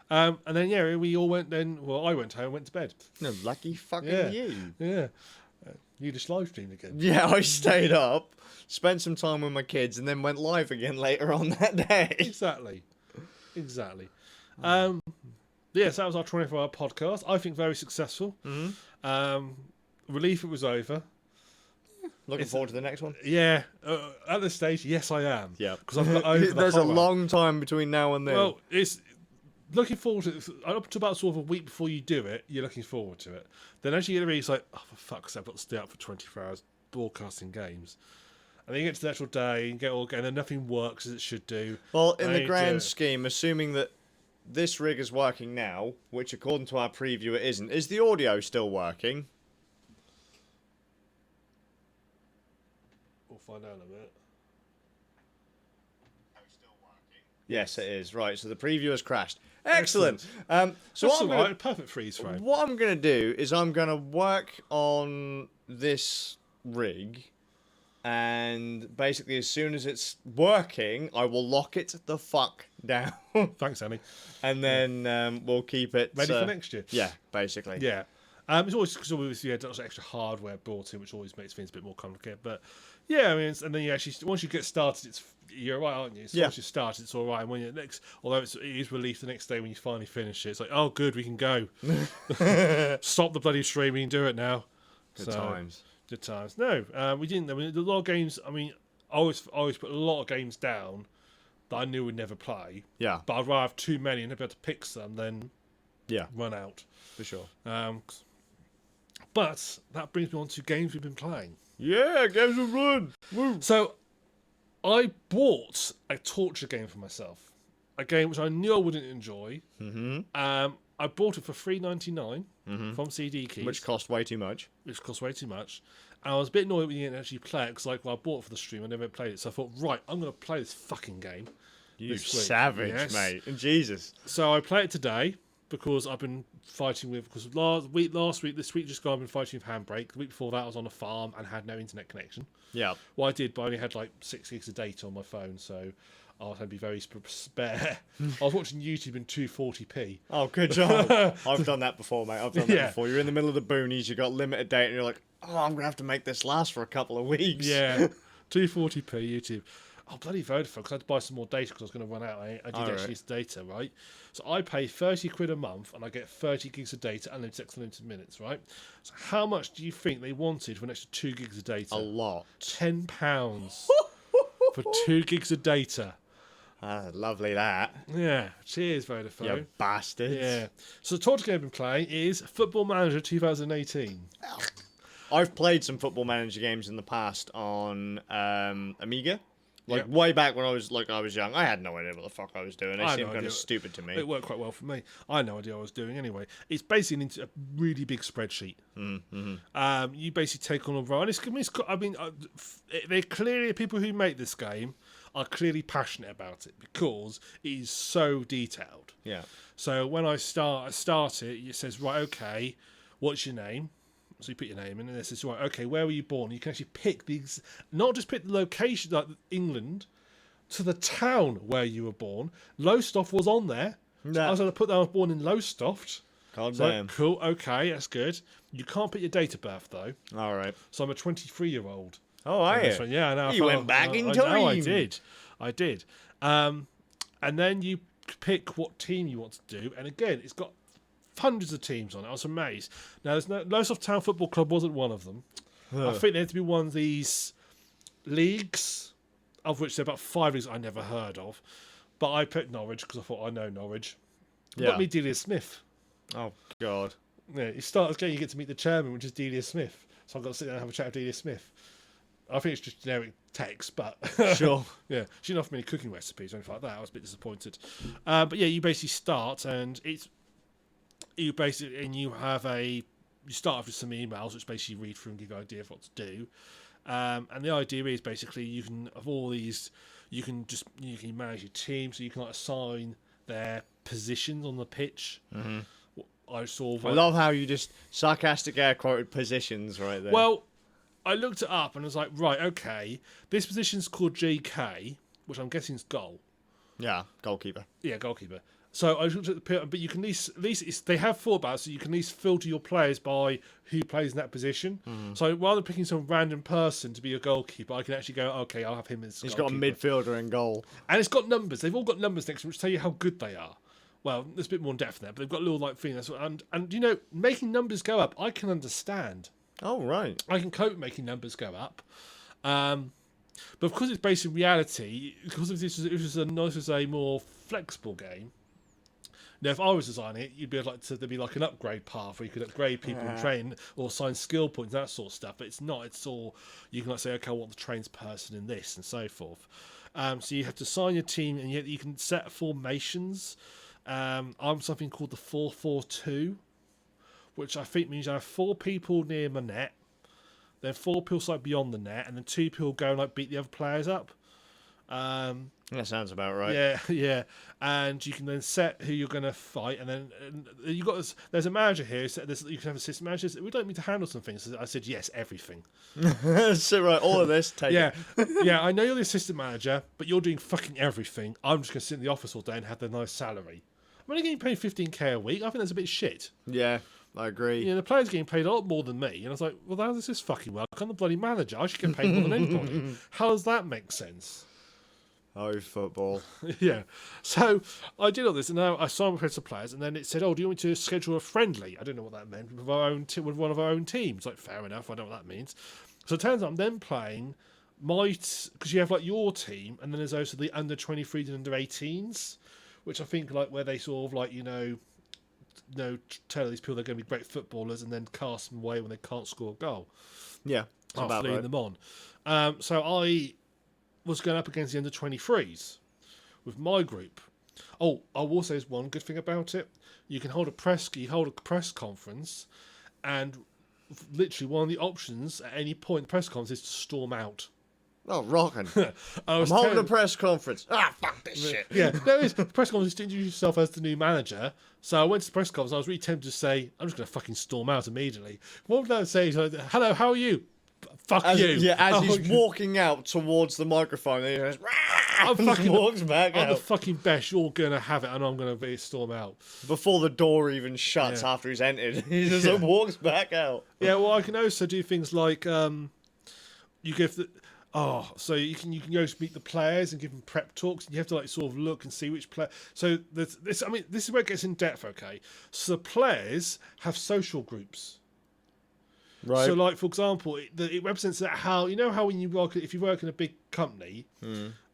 B: And then, yeah, we all went then. Well, I went home and went to bed.
A: No, lucky fucking you.
B: Yeah. You just live streamed again.
A: Yeah, I stayed up, spent some time with my kids, and then went live again later on that day.
B: Exactly. Yeah, so that was our 24-hour podcast. I think very successful. Relief it was over.
A: Looking forward to the next one.
B: Yeah, at this stage, yes, I am.
A: Yeah,
B: because I've got over.
A: There's a long time between now and then.
B: Well, it's looking forward to it. Up to about sort of a week before you do it, you're looking forward to it. Then as you get ready, it's like, oh, for fuck's sake, I've got to stay up for 24 hours broadcasting games. And then you get to the actual day and and then nothing works as it should do.
A: Well, in the grand scheme, assuming that this rig is working now, which according to our preview it isn't, is the audio still working?
B: We'll find out in a minute.
A: Yes, it is. Right, so the preview has crashed. Excellent. So
B: that's alright, perfect freeze frame.
A: What I'm going to do is I'm going to work on this rig, and basically as soon as it's working, I will lock it the fuck down.
B: Thanks, Annie.
A: And then we'll keep it
B: ready for next year.
A: Yeah, basically.
B: Yeah. It's always because there's extra hardware brought in, which always makes things a bit more complicated. But yeah, I mean, and then you actually once you get started, you're right, aren't you? So once you start, it's all right. And when you're although it is released the next day when you finally finish it, it's like, oh, good, we can go. Stop the bloody stream. We can do it now.
A: Good times.
B: Good times. No, we didn't. I mean, a lot of games. I mean, I always put a lot of games down that I knew would never play.
A: Yeah.
B: But I'd rather have too many and never be able to pick some than run out.
A: For sure.
B: But that brings me on to games we've been playing.
A: Yeah, games we've run. Woo.
B: So, I bought a torture game for myself. A game which I knew I wouldn't enjoy. I bought it for $3.99 from CD Keys.
A: Which cost way too much.
B: And I was a bit annoyed when you didn't actually play it, because I bought it for the stream, I never played it. So I thought, right, I'm going to play this fucking game.
A: You savage, mate. Jesus.
B: So I played it today, because I've been fighting with, because this week just gone, I've been fighting with Handbrake. The week before that I was on a farm and had no internet connection.
A: Yeah.
B: Well, I did, but I only had like 6 gigs of data on my phone, so I was going to be very spare. I was watching YouTube in 240p.
A: Oh, good job. I've done that before, mate. I've done that before. You're in the middle of the boonies, you've got limited data, and you're like, oh, I'm going to have to make this last for a couple of weeks.
B: Yeah, 240p YouTube. Oh, bloody Vodafone, because I had to buy some more data because I was going to run out. I did actually
A: right.
B: use data, right? So I pay 30 quid a month and I get 30 gigs of data, unlimited, unlimited minutes, right? So how much do you think they wanted for an extra 2 gigs of data?
A: A lot.
B: £10 for 2 gigs of data.
A: Ah, lovely that.
B: Yeah, cheers, Vodafone.
A: You bastards.
B: Yeah. So the talk game I've been playing is Football Manager 2018.
A: I've played some Football Manager games in the past on Amiga. Way back when I was young. I had no idea what the fuck I was doing. They seemed kind of stupid to me.
B: It worked quite well for me. I had no idea what I was doing anyway. It's basically a really big spreadsheet. You basically take on a role. They're clearly, people who make this game are clearly passionate about it because it is so detailed.
A: Yeah.
B: So when I start it, it says, right, okay, what's your name? So you put your name in, and it says, right, okay, where were you born? You can actually pick not just pick the location, like England, to the town where you were born. Lowestoft was on there. So I was going to put that I was born in Lowestoft.
A: God
B: So,
A: damn.
B: cool, okay, that's good. You can't put your date of birth, though.
A: All right.
B: So I'm a 23-year-old.
A: Oh, are you?
B: Yeah, I know.
A: You went back in time.
B: No, I did. And then you pick what team you want to do. And again, it's got hundreds of teams on it. I was amazed. Now, there's Lowestoft Town Football Club wasn't one of them. I think there had to be one of these leagues, of which there are about 5 leagues I never heard of. But I picked Norwich because I thought I know Norwich. Got me Delia Smith.
A: Oh, God.
B: Yeah, you start this game, you get to meet the chairman, which is Delia Smith. So I've got to sit down and have a chat with Delia Smith. I think it's just generic text, but
A: Sure.
B: Yeah, she didn't offer me any cooking recipes or anything like that. I was a bit disappointed. But yeah, you basically start, and you start off with some emails, which basically you read through and give you an idea of what to do. And the idea is basically you can manage your team, so you can assign their positions on the pitch. Mm-hmm. I
A: love how you just sarcastic air quoted positions right there.
B: Well, I looked it up and I was like, right, okay, this position's called GK, which I'm guessing is goal.
A: Yeah, goalkeeper.
B: Yeah, goalkeeper. So I looked at the pit, but you can at least they have thought about it, so you can at least filter your players by who plays in that position. Mm-hmm. So rather than picking some random person to be a goalkeeper, I can actually go, okay, I'll have him as
A: He's
B: goalkeeper.
A: got a midfielder in goal.
B: And it's got numbers. They've all got numbers next to them, which tell you how good they are. Well, there's a bit more in depth there, but they've got a little like thing. And you know, making numbers go up, I can understand.
A: Oh, right.
B: I can cope with making numbers go up. But because it's based in reality, because if this was a more flexible game, now if I was designing it, you'd be like there'd be like an upgrade path where you could upgrade people and train or assign skill points, that sort of stuff. But it's not. It's all you can like say, okay, I want the trains person in this and so forth. So you have to assign your team, and yet you can set formations. I'm something called the 4-4-2, which I think means I have 4 people near my net, then 4 people like beyond the net, and then 2 people go and like beat the other players up.
A: That sounds about right.
B: Yeah. And you can then set who you're going to fight, and then you got there's a manager here. So you can have assistant managers. We don't need to handle some things. I said yes, everything.
A: So right, all of this. Take it.
B: Yeah. I know you're the assistant manager, but you're doing fucking everything. I'm just going to sit in the office all day and have the nice salary. I'm only getting paid 15k a week. I think that's a bit shit.
A: Yeah, I agree.
B: You know, the players are getting paid a lot more than me. And I was like, well, how does this fucking work? I'm the bloody manager. I should get paid more than anybody. How does that make sense?
A: Oh, football.
B: Yeah. So I did all this, and now I signed with some players, and then it said, oh, do you want me to schedule a friendly? I don't know what that meant, with with one of our own teams. Like, fair enough, I don't know what that means. So it turns out I'm then playing because you have like your team, and then there's also the under 23s and under 18s, which I think like where they sort of like, tell these people they're going to be great footballers and then cast them away when they can't score a goal.
A: Yeah.
B: After leading them on. So I was going up against the under 23s with my group. Oh, I will say there's one good thing about it. You can hold a press conference, and literally one of the options at any point in the press conference is to storm out.
A: Oh, rocking. I'm holding a press conference. Fuck this shit.
B: Yeah, there is. The press conference to introduce yourself as the new manager. So I went to the press conference. I was really tempted to say, I'm just going to fucking storm out immediately. What would I say? Hello, how are you? Fuck you.
A: Yeah, as he's walking out towards the microphone, he goes, walks back out.
B: I'm the fucking best. You're going to have it, and I'm going to be storm out.
A: Before the door even shuts after he's entered, he just walks back out.
B: Yeah, well, I can also do things like you give Oh, so you can go to meet the players and give them prep talks. You have to like sort of look and see which player. So this, I mean, this is where it gets in depth. Okay, so the players have social groups.
A: Right.
B: So, like for example, it represents that how how when you work, if you work in a big company,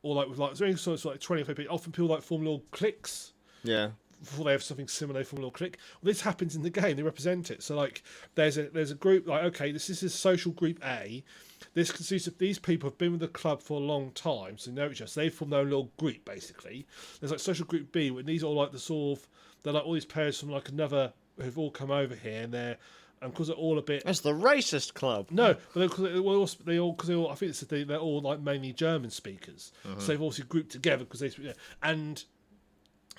B: or like with like so it's like 20 or 30 people, often people like form little cliques.
A: Yeah.
B: Before they have something similar, they form a little clique. Well, this happens in the game. They represent it. So, like, there's a group like, okay, this is social group A. This consists of these people have been with the club for a long time, so they know each other. So they form their own little group, basically. There's like social group B, and these are all like they're like all these players from like another who've all come over here, and because they're all a bit.
A: That's the racist club.
B: No, but because I think they're all like mainly German speakers, so they've also grouped together because and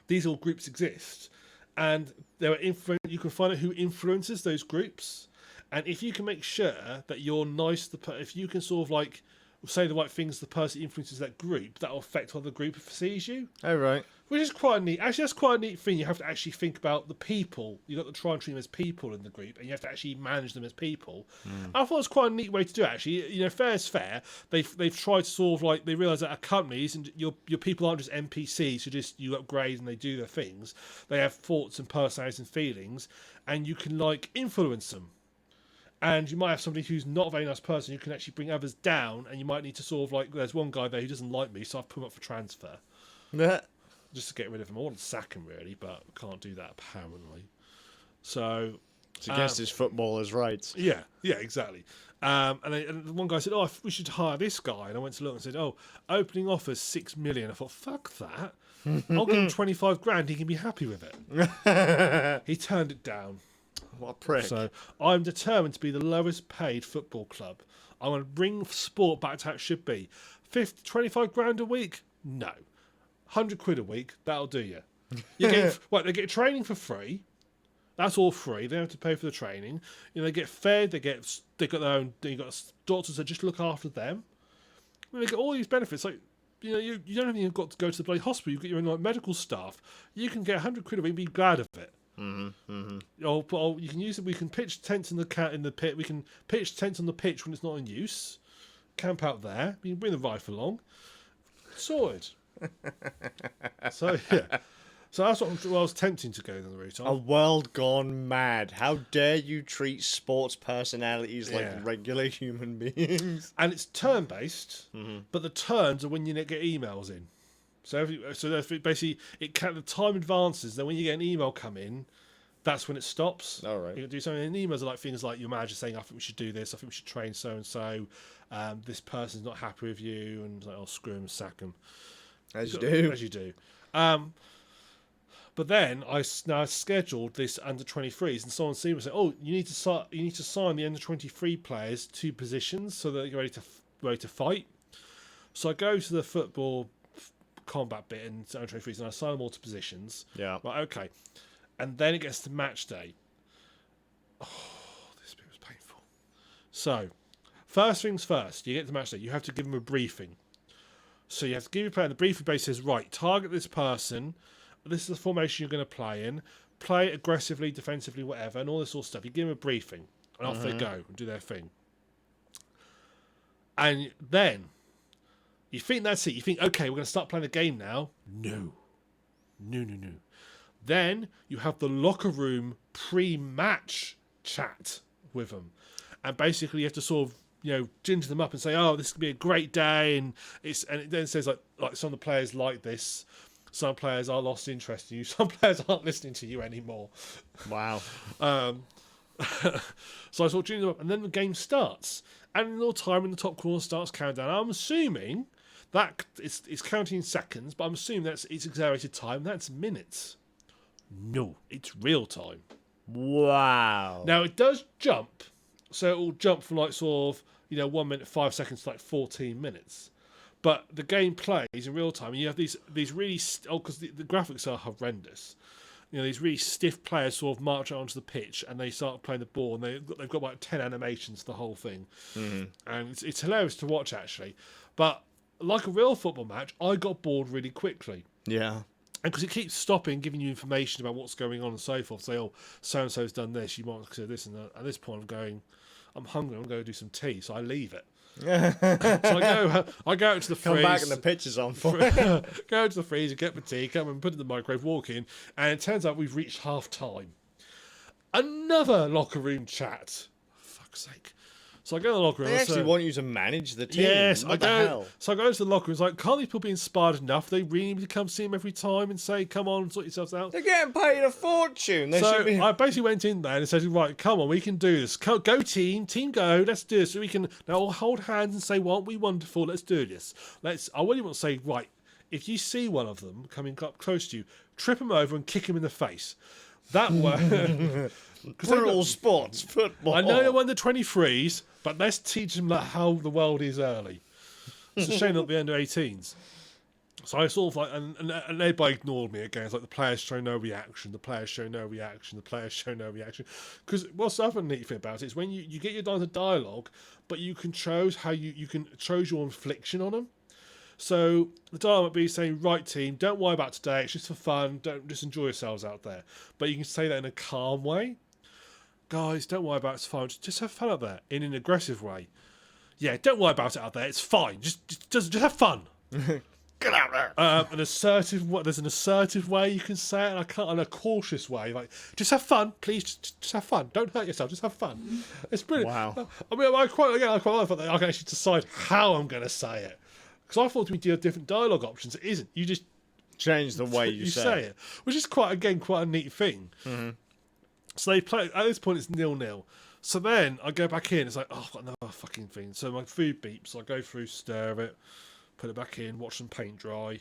B: these all groups exist, and there are you can find out who influences those groups, and if you can make sure that you're nice, if you can sort of like say the right things to the person who influences that group, that will affect how the group sees you.
A: Oh, right.
B: Which is quite neat. Actually, that's quite a neat thing. You have to actually think about the people. You've got to try and treat them as people in the group, and you have to actually manage them as people. I thought it was quite a neat way to do it, actually. Fair is fair. They've tried to sort of like, they realise that a company isn't, your people aren't just NPCs who just, you upgrade and they do their things. They have thoughts and personalities and feelings, and you can like influence them. And you might have somebody who's not a very nice person who can actually bring others down, and you might need to sort of like, there's one guy there who doesn't like me, so I've put him up for transfer.
A: Yeah.
B: Just to get rid of him. I want to sack him, really, but can't do that, apparently. So...
A: It's against his footballer's rights.
B: Yeah, exactly. And one guy said, we should hire this guy. And I went to look and said, opening offers 6 million. I thought, fuck that. I'll give him 25 grand. He can be happy with it. He turned it down.
A: What a prick.
B: So I'm determined to be the lowest paid football club. I want to bring sport back to how it should be. 25 grand a week? No. 100 quid a week, that'll do you. They get training for free. That's all free. They don't have to pay for the training. They get fed. They got their own. You got doctors that just look after them. They get all these benefits. Like you don't even got to go to the bloody hospital. You get your own like medical staff. You can get 100 quid a week and be glad of it. You can use it. We can pitch tents in the pit. We can pitch tents on the pitch when it's not in use. Camp out there. You can bring the rifle along. Sorted. So that's what I was tempting to go down the route on.
A: A world gone mad. How dare you treat sports personalities like regular human beings?
B: And it's turn-based, but the turns are when you get emails in. So basically, the time advances. Then when you get an email come in, that's when it stops.
A: All right.
B: You can do something. And emails are like things like your manager saying, "I think we should do this. I think we should train so and so. This person's not happy with you," and like, "I'll screw him, sack him."
A: As you do.
B: But then I now scheduled this under 23s, and someone seemed to say, you need to sign the under 23 players to positions so that you're ready to fight." So I go to the football combat bit in under 23s, and I sign them all to positions.
A: Yeah.
B: Right, okay. And then it gets to match day. Oh, this bit was painful. So, first things first, you get to match day, you have to give them a briefing. So you have to give your player, the briefing base says, right, target this person, this is the formation you're going to play in, play aggressively, defensively, whatever, and all this sort of stuff. You give them a briefing, and off they go and do their thing. And then, you think that's it. You think, okay, we're going to start playing the game now. No. Then, you have the locker room pre-match chat with them. And basically, you have to sort of ginger them up and say, this could be a great day, and it then says like some of the players like this, some players are lost interest in you, some players aren't listening to you anymore.
A: Wow.
B: So I sort of ginger them up, and then the game starts, and a little timer in the top corner starts countdown. I'm assuming that it's counting in seconds, but I'm assuming it's accelerated time. That's minutes. No, it's real time.
A: Wow.
B: Now it does jump. So it will jump from like sort of 1 minute 5 seconds to like 14 minutes, but the game plays in real time. And you have these really because the graphics are horrendous. These really stiff players sort of march onto the pitch and they start playing the ball, and they've got like 10 animations the whole thing, and it's hilarious to watch actually. But like a real football match, I got bored really quickly.
A: Yeah.
B: And because it keeps stopping, giving you information about what's going on and so forth. Say, so and so's done this. You might consider this, and at this point, I'm hungry. I'm going to go do some tea, so I leave it. So I go out to the freezer.
A: Come back and the picture's on for
B: Go to the freezer, get my tea, come and put it in the microwave, walk in, and it turns out we've reached half time. Another locker room chat. For fuck's sake. So I go to the locker room.
A: They actually want you to manage the team.
B: Yes,
A: what the hell?
B: So I go to the locker room. It's like, can't these people be inspired enough? They really need to come see him every time and say, come on, sort yourselves out.
A: They're getting paid a fortune. They should be...
B: I basically went in there and said, right, come on, we can do this. Go team go, let's do this. So we can now all hold hands and say, well, we wonderful, let's do this. I really want to say, right, if you see one of them coming up close to you, trip them over and kick him in the face. That way...
A: Plural sports, football.
B: I know they're under 23s, but let's teach them how the world is early. It's a shame not the under 18s. So I sort of like, and everybody ignored me again. It's like the players show no reaction, the players show no reaction, the players show no reaction. Because what's the other neat thing about it is when you get your down to dialogue, but you can choose how you can choose your infliction on them. So the dialogue might be saying, right team, don't worry about today, it's just for fun, don't just enjoy yourselves out there. But you can say that in a calm way. Guys, don't worry about it, it's fine. Just have fun out there in an aggressive way. Yeah, don't worry about it out there, it's fine. Just have fun.
A: Get out there.
B: There's an assertive way you can say it, and a cautious way. Like, just have fun, please. Just have fun. Don't hurt yourself. Just have fun. It's brilliant.
A: Wow.
B: I mean, I quite like that I can actually decide how I'm going to say it. Because I thought we did different dialogue options. It isn't. You just
A: change the way you say it,
B: which is quite a neat thing.
A: Mm-hmm.
B: So they play at this point. It's 0-0. So then I go back in. It's like, oh, I've got another fucking thing. So my food beeps. So I go through, stir it, put it back in, watch some paint dry,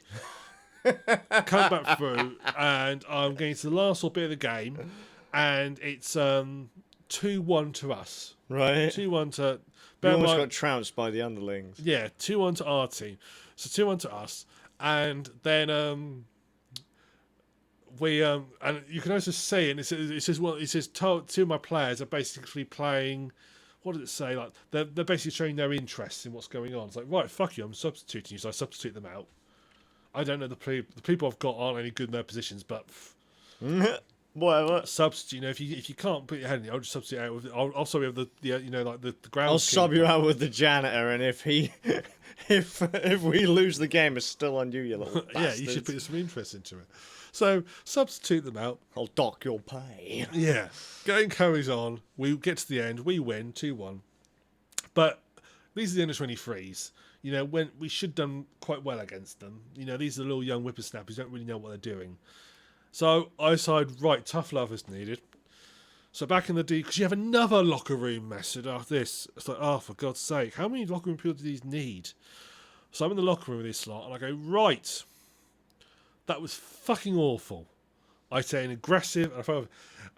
B: come back through, and I'm getting to the last little bit of the game, and it's 2-1 to us.
A: Right.
B: 2-1 to.
A: You almost got trounced by the underlings.
B: Yeah, 2-1 to our team. So 2-1 to us, and then we and you can also see, and it says two of my players are basically playing. What does it say? Like they're basically showing their interest in what's going on. It's like, right, fuck you, I'm substituting you, so I substitute them out. I don't know the people I've got aren't any good in their positions, but
A: whatever.
B: Substitute. You know, if you can't put your head in it, I'll just substitute out with. I'll sub you with the ground.
A: I'll sub you out with the janitor, and if we lose the game, it's still on you, you little bastard.
B: Yeah, you should put some interest into it. So substitute them out.
A: I'll dock your pay.
B: Yeah, game carries on. We get to the end. We win 2-1. But these are the under 23s. You know, when we should have done quite well against them. You know, these are little young whippersnappers who don't really know what they're doing. So I decided, right, tough love is needed. So back in the D, because you have another locker room message after this. It's like, oh, for God's sake, how many locker room people do these need? So I'm in the locker room with this lot, and I go, right, that was fucking awful. I say an aggressive,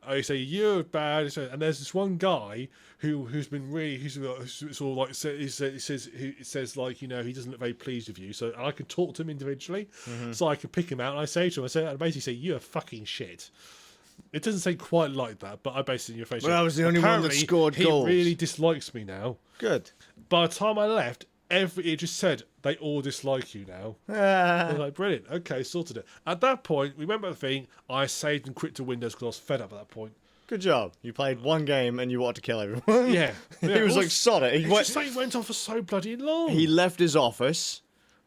B: I say you're bad, and there's this one guy who's been really, it's all like he says like, you know, he doesn't look very pleased with you. So I can talk to him individually, so I can pick him out, and I say to him, I basically say you're fucking shit. It doesn't say quite like that, but I basically in your face.
A: Well, I was the only one that scored goals.
B: He really dislikes me now.
A: Good.
B: By the time I left, it just said they all dislike you now. I was like, brilliant. Okay, sorted it. At that point, we went back to the thing. I saved and quit to Windows because I was fed up at that point.
A: Good job. You played one game and you wanted to kill everyone.
B: Yeah.
A: He was like, sod it.
B: He went on for so bloody long.
A: He left his office,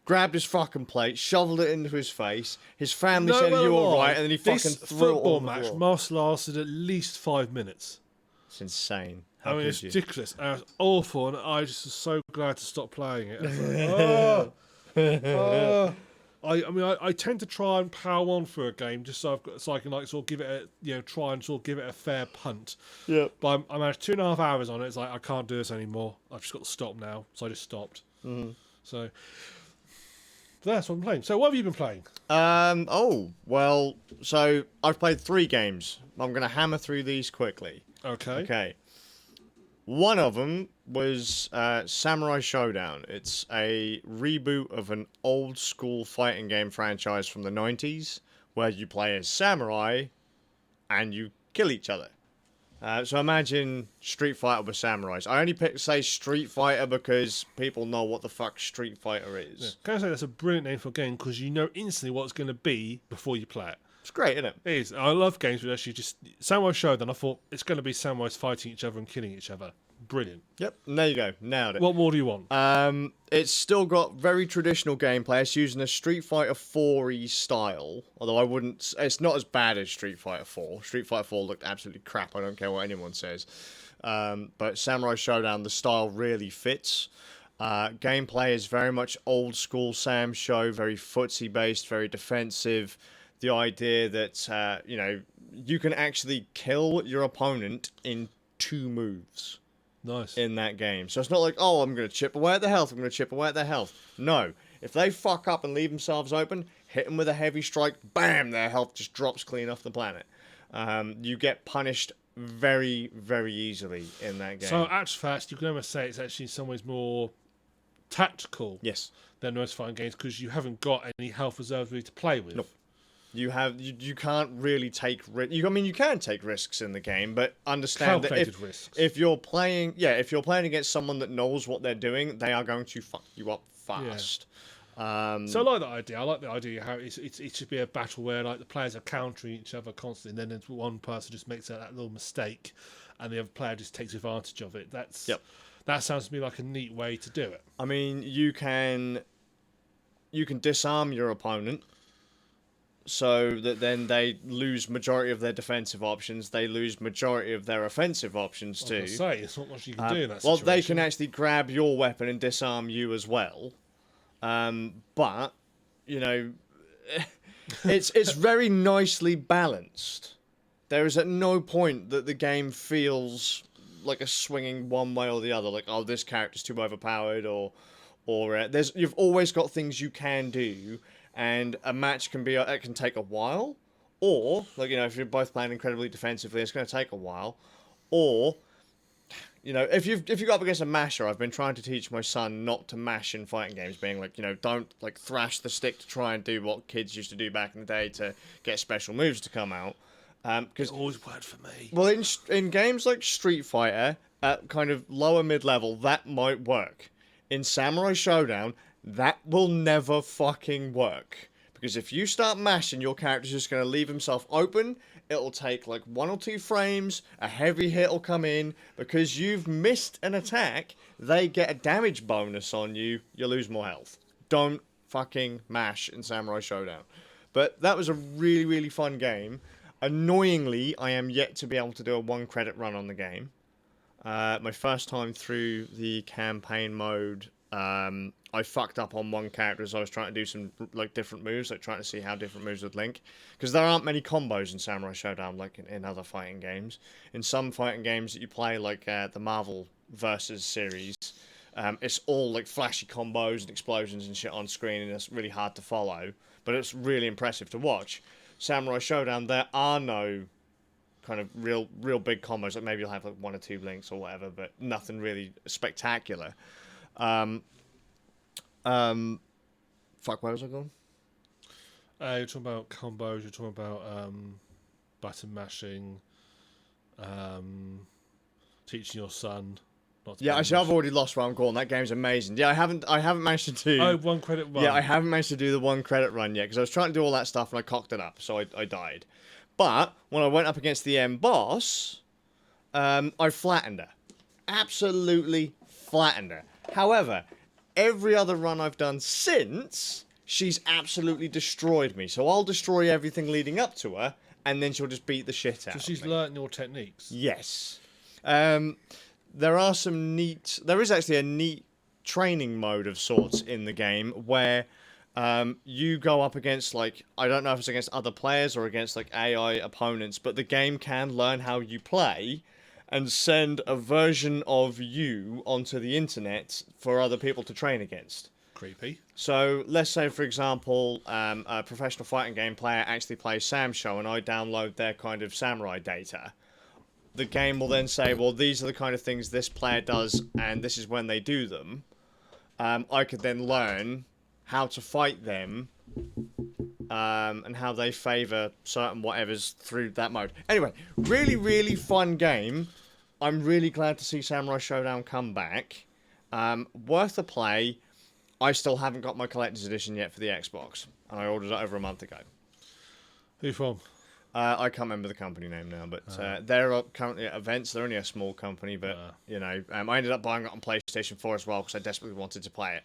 A: grabbed his fucking plate, shoveled it into his face. His family said you were all right, and then he fucking threw it all on the floor. This football match
B: lasted at least 5 minutes.
A: It's insane.
B: I mean, it's ridiculous. And it's awful, and I just was so glad to stop playing it. I tend to try and power on for a game just so I can like sort of give it try and sort of give it a fair punt.
A: Yeah.
B: But I'm at 2.5 hours on it. It's like I can't do this anymore. I've just got to stop now. So I just stopped.
A: Mm-hmm.
B: So that's what I'm playing. So what have you been playing?
A: So I've played 3 games. I'm going to hammer through these quickly. Okay. One of them was Samurai Showdown. It's a reboot of an old school fighting game franchise from the 90s where you play as samurai and you kill each other. So imagine Street Fighter with samurais. I only say Street Fighter because people know what the fuck Street Fighter is.
B: Yeah. Can I say that's a brilliant name for a game because you know instantly what it's going to be before you play it.
A: It's great, isn't it?
B: It is. I love games where actually just Samurai Showdown. I thought it's going to be samurais fighting each other and killing each other. Brilliant.
A: Yep, and there you go. Nailed it.
B: What more do you want?
A: It's still got very traditional gameplay. It's using a Street Fighter 4-y style, although I wouldn't... It's not as bad as Street Fighter 4. Street Fighter 4 looked absolutely crap. I don't care what anyone says. But Samurai Showdown, the style really fits. Gameplay is very much old school Sam Show, very footsie based, very defensive. The idea that, you can actually kill your opponent in 2 moves.
B: Nice.
A: In that game. So it's not like, oh, I'm going to chip away at their health. I'm going to chip away at their health. No. If they fuck up and leave themselves open, hit them with a heavy strike, bam, their health just drops clean off the planet. You get punished very, very easily in that game.
B: So, at first, you can almost say it's actually in some ways more tactical than most fighting games because you haven't got any health reserves really to play with.
A: Nope. You can't really take risks. You can take risks in the game, but understand that if you're playing against someone that knows what they're doing, they are going to fuck you up fast.
B: Yeah. So I like that idea. I like the idea how it should be a battle where like the players are countering each other constantly, and then one person just makes that little mistake, and the other player just takes advantage of it. That sounds to me like a neat way to do it.
A: I mean, you can disarm your opponent, so that then they lose majority of their defensive options. They lose majority of their offensive options too.
B: I was gonna say, it's not much you can do in that
A: well,
B: situation.
A: they can actually grab your weapon and disarm you as well. But it's very nicely balanced. There is at no point that the game feels like a swinging one way or the other. Like, oh, this character's too overpowered, or you've always got things you can do. And a match it can take a while, or if you're both playing incredibly defensively, it's going to take a while, or if you go up against a masher. I've been trying to teach my son not to mash in fighting games, being like, don't like thrash the stick to try and do what kids used to do back in the day to get special moves to come out. Because
B: it always worked for me.
A: Well, in games like Street Fighter, at kind of lower mid-level, that might work. In Samurai Showdown, that will never fucking work. Because if you start mashing, your character's just going to leave himself open. It'll take like 1 or 2 frames. A heavy hit will come in. Because you've missed an attack, they get a damage bonus on you. You lose more health. Don't fucking mash in Samurai Showdown. But that was a really, really fun game. Annoyingly, I am yet to be able to do a 1 credit run on the game. My first time through the campaign mode, I fucked up on one character as I was trying to do some different moves, trying to see how different moves would link. Because there aren't many combos in Samurai Showdown like in other fighting games. In some fighting games that you play, like the Marvel Versus series, it's all like flashy combos and explosions and shit on screen, and it's really hard to follow. But it's really impressive to watch. Samurai Showdown, there are no kind of real big combos. Like maybe you'll have like 1 or 2 links or whatever, but nothing really spectacular. Fuck, where was I going?
B: You're talking about combos, you're talking about button mashing, teaching your son not to
A: actually, I've already lost where I'm going. That game's amazing. Yeah, I haven't managed to do...
B: Oh, 1 credit run.
A: Yeah, I haven't managed to do the 1 credit run yet, because I was trying to do all that stuff and I cocked it up, so I died. But, when I went up against the M boss, I flattened her. Absolutely flattened her. However, every other run I've done since, she's absolutely destroyed me. So I'll destroy everything leading up to her, and then she'll just beat the shit out of me.
B: So she's learnt your techniques?
A: Yes. There is actually a neat training mode of sorts in the game where you go up against, I don't know if it's against other players or against AI opponents, but the game can learn how you play and send a version of you onto the internet for other people to train against.
B: Creepy.
A: So, let's say, for example, a professional fighting game player actually plays Sam Show, and I download their kind of samurai data. The game will then say, well, these are the kind of things this player does, and this is when they do them. I could then learn how to fight them, and how they favour certain whatevers through that mode. Anyway, really, really fun game. I'm really glad to see Samurai Showdown come back. Worth a play. I still haven't got my collector's edition yet for the Xbox, and I ordered it over a month ago.
B: Who from?
A: I can't remember the company name now, but they're currently at events. They're only a small company, but you know, I ended up buying it on PlayStation 4 as well because I desperately wanted to play it.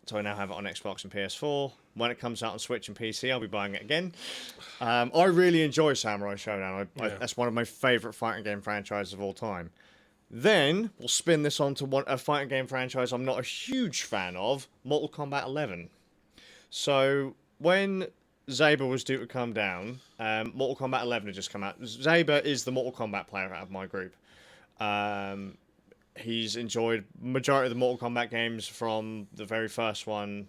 A: So I now have it on Xbox and PS4. When it comes out on Switch and PC, I'll be buying it again. I really enjoy Samurai Showdown. That's one of my favourite fighting game franchises of all time. Then we'll spin this on to a fighting game franchise I'm not a huge fan of, Mortal Kombat 11. So when Zaber was due to come down, Mortal Kombat 11 had just come out. Zaber is the Mortal Kombat player out of my group. He's enjoyed majority of the Mortal Kombat games from the very first one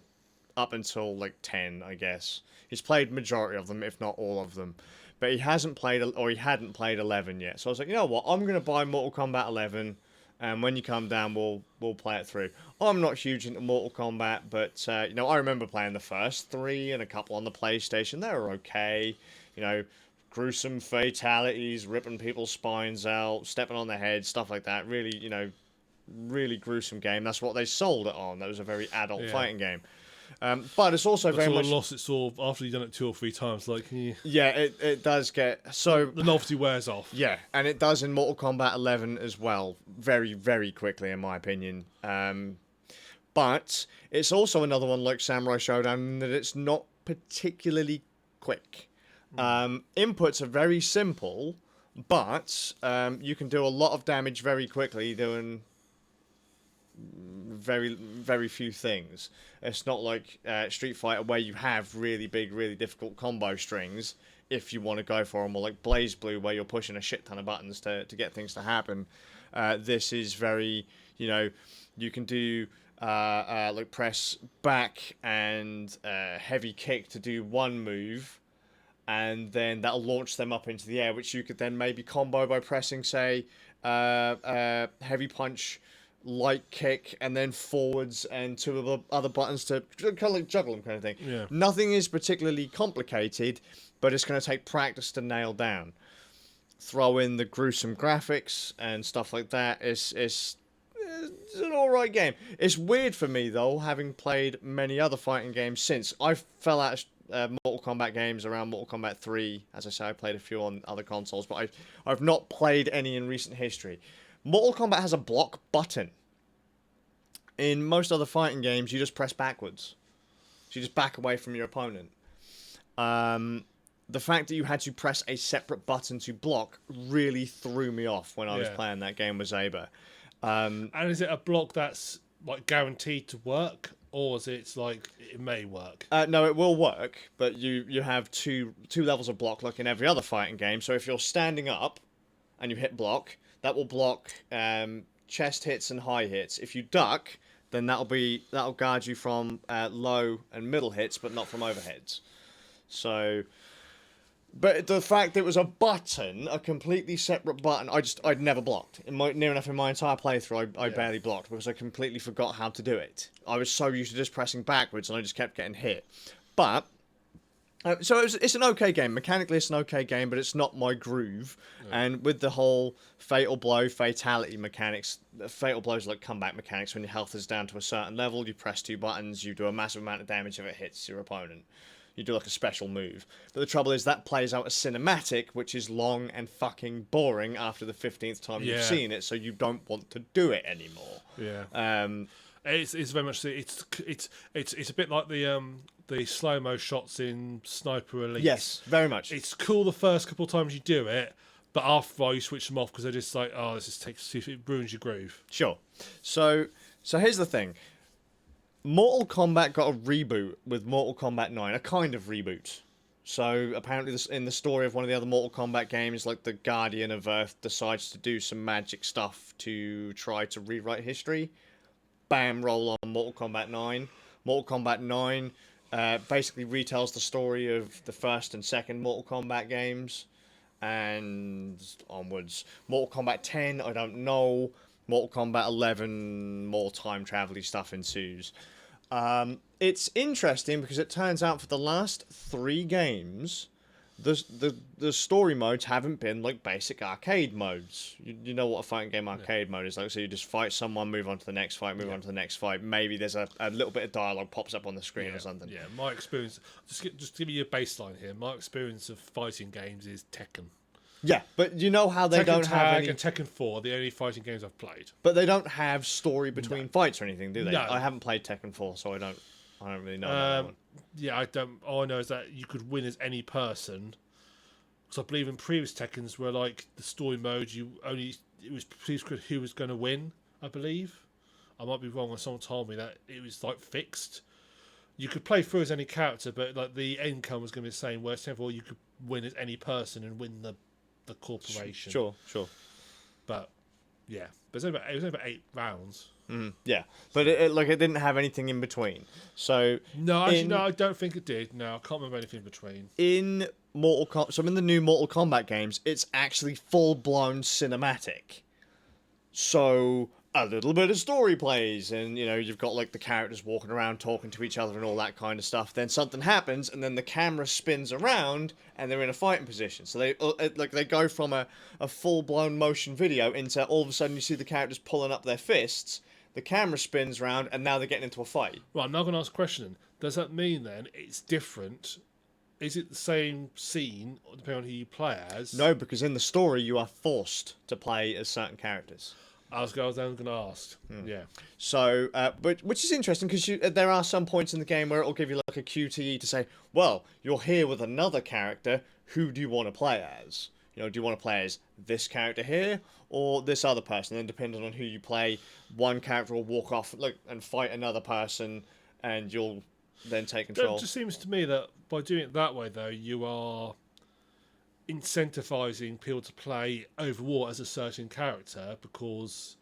A: up until like 10, I guess. He's played majority of them, if not all of them. But he hadn't played 11 yet. So I was like, you know what? I'm going to buy Mortal Kombat 11, and when you come down, we'll play it through. I'm not huge into Mortal Kombat, but you know, I remember playing the first 3 and a couple on the PlayStation. They were okay. You know, gruesome fatalities, ripping people's spines out, stepping on their heads, stuff like that. Really, you know, really gruesome game. That's what they sold it on. That was a very adult fighting game. But it's also very much
B: lost its sort of after you've done it 2 or 3 times. Like,
A: yeah, it does get so
B: the novelty wears off.
A: Yeah, and it does in Mortal Kombat 11 as well, very very quickly in my opinion. But it's also another one like Samurai Showdown in that it's not particularly quick. Inputs are very simple, but you can do a lot of damage very quickly doing very very few things. It's not like Street Fighter where you have really big, really difficult combo strings if you want to go for them, or like Blaze Blue where you're pushing a shit ton of buttons to get things to happen. This is very, you know, you can do like press back and heavy kick to do one move, and then that'll launch them up into the air, which you could then maybe combo by pressing, say, heavy punch, light kick, and then forwards and 2 of the other buttons to kind of like juggle them kind of thing.
B: Yeah.
A: Nothing is particularly complicated, but it's going to take practice to nail down. Throw in the gruesome graphics and stuff like that. It's an alright game. It's weird for me, though, having played many other fighting games since. I fell out of Mortal Kombat games around Mortal Kombat 3. As I say, I played a few on other consoles, but I've not played any in recent history. Mortal Kombat has a block button. In most other fighting games, you just press backwards. So you just back away from your opponent. The fact that you had to press a separate button to block really threw me off when I was playing that game with Zaber.
B: And is it a block that's like guaranteed to work, or is it like it may work?
A: No, it will work, but you have two levels of block like in every other fighting game. So if you're standing up and you hit block, that will block chest hits and high hits. If you duck, then that'll guard you from low and middle hits, but not from overheads. So, but the fact it was a button, a completely separate button, I'd never blocked. Near enough in my entire playthrough, I barely blocked because I completely forgot how to do it. I was so used to just pressing backwards, and I just kept getting hit. But so it's an okay game. Mechanically, it's an okay game, but it's not my groove. No. And with the whole fatal blow, fatality mechanics, fatal blows are like comeback mechanics. When your health is down to a certain level, you press 2 buttons, you do a massive amount of damage if it hits your opponent. You do like a special move. But the trouble is that plays out as cinematic, which is long and fucking boring after the 15th time you've seen it, so you don't want to do it anymore.
B: Yeah. It's very much it's a bit like the slow-mo shots in Sniper Elite.
A: Yes, very much.
B: It's cool the first couple of times you do it, but after a while you switch them off because they're just like, oh, this just it ruins your groove.
A: Sure. So here's the thing. Mortal Kombat got a reboot with Mortal Kombat 9, a kind of reboot. So apparently in the story of one of the other Mortal Kombat games, like the Guardian of Earth decides to do some magic stuff to try to rewrite history. Bam, roll on Mortal Kombat 9. Mortal Kombat 9 basically retells the story of the first and second Mortal Kombat games and onwards. Mortal Kombat 10, I don't know. Mortal Kombat 11, more time travel-y stuff ensues. It's interesting because it turns out for the last 3 games, the story modes haven't been like basic arcade modes. You know what a fighting game arcade mode is like. So you just fight someone, move on to the next fight, move on to the next fight. Maybe there's a little bit of dialogue pops up on the screen or something.
B: Yeah, my experience. Just to give you a baseline here. My experience of fighting games is Tekken.
A: Yeah, but you know how they
B: Tekken
A: don't
B: Tag
A: have any...
B: and Tekken 4 are the only fighting games I've played.
A: But they don't have story between fights or anything, do they?
B: No.
A: I haven't played Tekken 4, so I don't really know about that one.
B: Yeah, I don't. All I know is that you could win as any person. Because I believe in previous Tekkens where like the story mode, it was pre-scripted who was going to win. I believe. I might be wrong. When someone told me that it was like fixed. You could play through as any character, but like the income was going to be the same. Whereas Tekken you could win as any person and win the corporation.
A: Sure.
B: But yeah, but it was only about 8 rounds.
A: Yeah, but it didn't have anything in between. So
B: No, actually, no, I don't think it did. No, I can't remember anything in between.
A: In so in the new Mortal Kombat games, it's actually full-blown cinematic. So a little bit of story plays, and you've got like the characters walking around talking to each other and all that kind of stuff. Then something happens, and then the camera spins around, and they're in a fighting position. So they go from a full-blown motion video into all of a sudden you see the characters pulling up their fists. The camera spins around, and now they're getting into a fight.
B: Right, I'm now going to ask a question. Does that mean then it's different? Is it the same scene, depending on who you play as?
A: No, because in the story you are forced to play as certain characters.
B: I was going to ask. Yeah.
A: So, but which is interesting because there are some points in the game where it'll give you like a QTE to say, well, you're here with another character. Who do you want to play as? Do you want to play as this character here or this other person? And then depending on who you play, one character will walk off and fight another person, and you'll then take control.
B: It just seems to me that by doing it that way, though, you are incentivizing people to play overall as a certain character because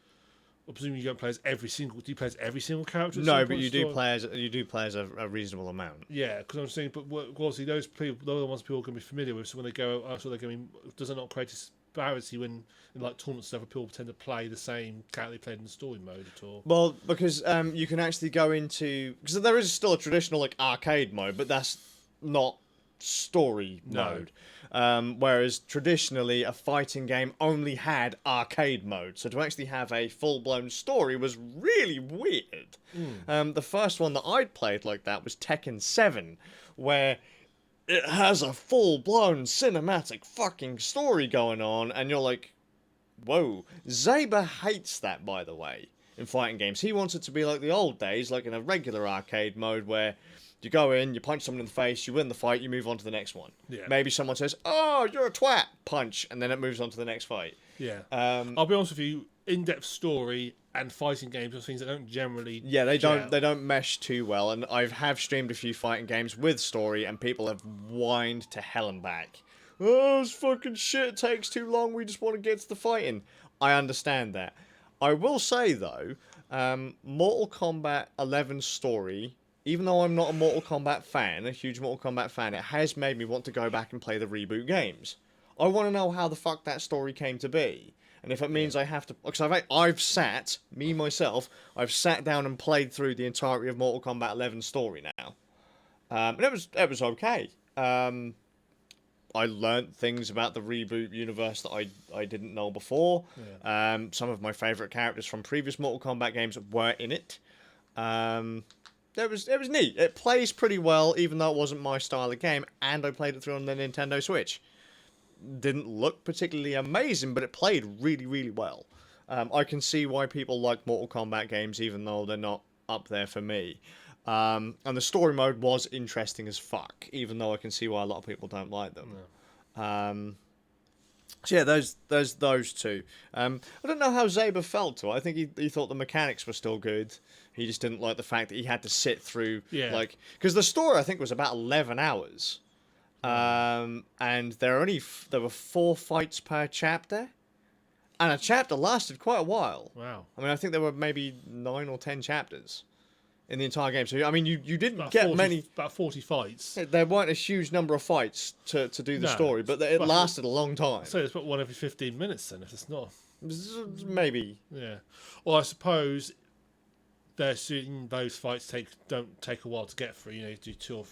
B: I presume you don't play as every single. Do you play as every single character?
A: No, but you do play as a reasonable amount.
B: Yeah, because I'm saying, but obviously those people, those are the ones people are going to be familiar with. So when they go, so they're going. Does it not create a disparity when in like tournament stuff, people tend to play the same character they played in the story mode at all?
A: Well, because you can actually go into because there is still a traditional like arcade mode, but that's not story mode. Whereas traditionally a fighting game only had arcade mode, so to actually have a full-blown story was really weird. The first one that I'd played like that was Tekken 7, where it has a full-blown cinematic fucking story going on, and you're like, whoa. Zaber hates that, by the way, in fighting games. He wants it to be like the old days, like in a regular arcade mode where you go in, you punch someone in the face, you win the fight, you move on to the next one.
B: Yeah.
A: Maybe someone says, "Oh, you're a twat," punch, and then it moves on to the next fight.
B: Yeah. I'll be honest with you, in-depth story and fighting games are things that don't generally.
A: Yeah, they don't mesh too well, and I have streamed a few fighting games with story, and people have whined to hell and back. Oh, this fucking shit, it takes too long, we just want to get to the fighting. I understand that. I will say, though, Mortal Kombat 11 story, even though I'm not a Mortal Kombat fan, a huge Mortal Kombat fan, it has made me want to go back and play the reboot games. I want to know how the fuck that story came to be. And if it means I have to... Because I've sat down and played through the entirety of Mortal Kombat 11 story now. And it was okay. I learnt things about the reboot universe that I didn't know before. Yeah. Some of my favourite characters from previous Mortal Kombat games were in it. It was neat. It plays pretty well, even though it wasn't my style of game, and I played it through on the Nintendo Switch. Didn't look particularly amazing, but it played really, really well. I can see why people like Mortal Kombat games, even though they're not up there for me. And the story mode was interesting as fuck, even though I can see why a lot of people don't like them. No. So yeah, those two. I don't know how Zaber felt to it. I think he thought the mechanics were still good. He just didn't like the fact that he had to sit through, because the story I think was about 11 hours, and there were 4 fights per chapter, and a chapter lasted quite a while.
B: Wow.
A: I mean, I think there were maybe 9 or 10 chapters in the entire game. So I mean, you didn't
B: about
A: get
B: 40,
A: many.
B: About 40 fights.
A: There weren't a huge number of fights to do the story, but it lasted a long time.
B: So it's about one every 15 minutes then, if it's not.
A: Maybe.
B: Yeah. Well, I suppose they're assuming those fights don't take a while to get through. You do 2 or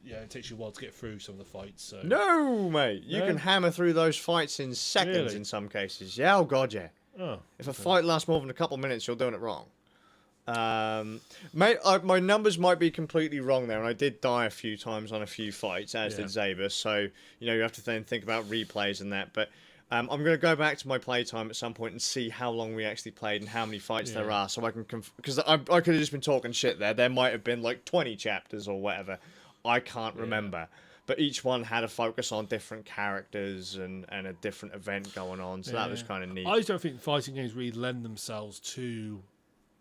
B: it takes you a while to get through some of the fights. So
A: No, mate. You can hammer through those fights in seconds
B: Really?
A: in some cases. Yeah, oh god, yeah.
B: Oh,
A: If a fight lasts more than a couple of minutes, you're doing it wrong. Mate, my numbers might be completely wrong there, and I did die a few times on a few fights, as did Zaber. So you have to then think about replays and that. But I'm going to go back to my playtime at some point and see how long we actually played and how many fights there are, so I can because I could have just been talking shit there. There might have been like 20 chapters or whatever. I can't remember. But each one had a focus on different characters and a different event going on, so that was kind of neat.
B: I don't think fighting games really lend themselves to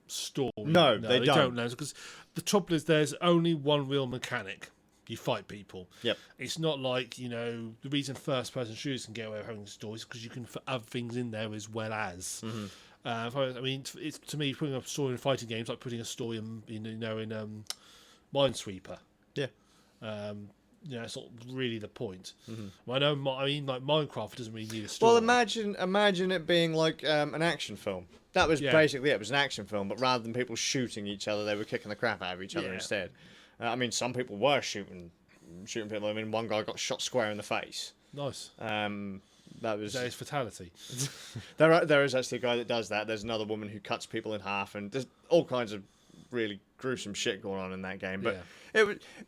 B: story.
A: No, they don't.
B: Because the trouble is there's only one real mechanic. You fight people.
A: Yep.
B: It's not like, the reason first-person shooters can get away with having stories because you can put other things in there as well as. I mean, it's to me, putting a story in fighting games like putting a story in Minesweeper.
A: Yeah.
B: It's not really the point. Well, like Minecraft doesn't really need a story.
A: Well, imagine it being like an action film. That was basically it. It was an action film, but rather than people shooting each other, they were kicking the crap out of each other instead. I mean, some people were shooting people. I mean, one guy got shot square in the face.
B: Nice.
A: That was
B: his fatality.
A: There is actually a guy that does that. There's another woman who cuts people in half, and there's all kinds of really gruesome shit going on in that game. But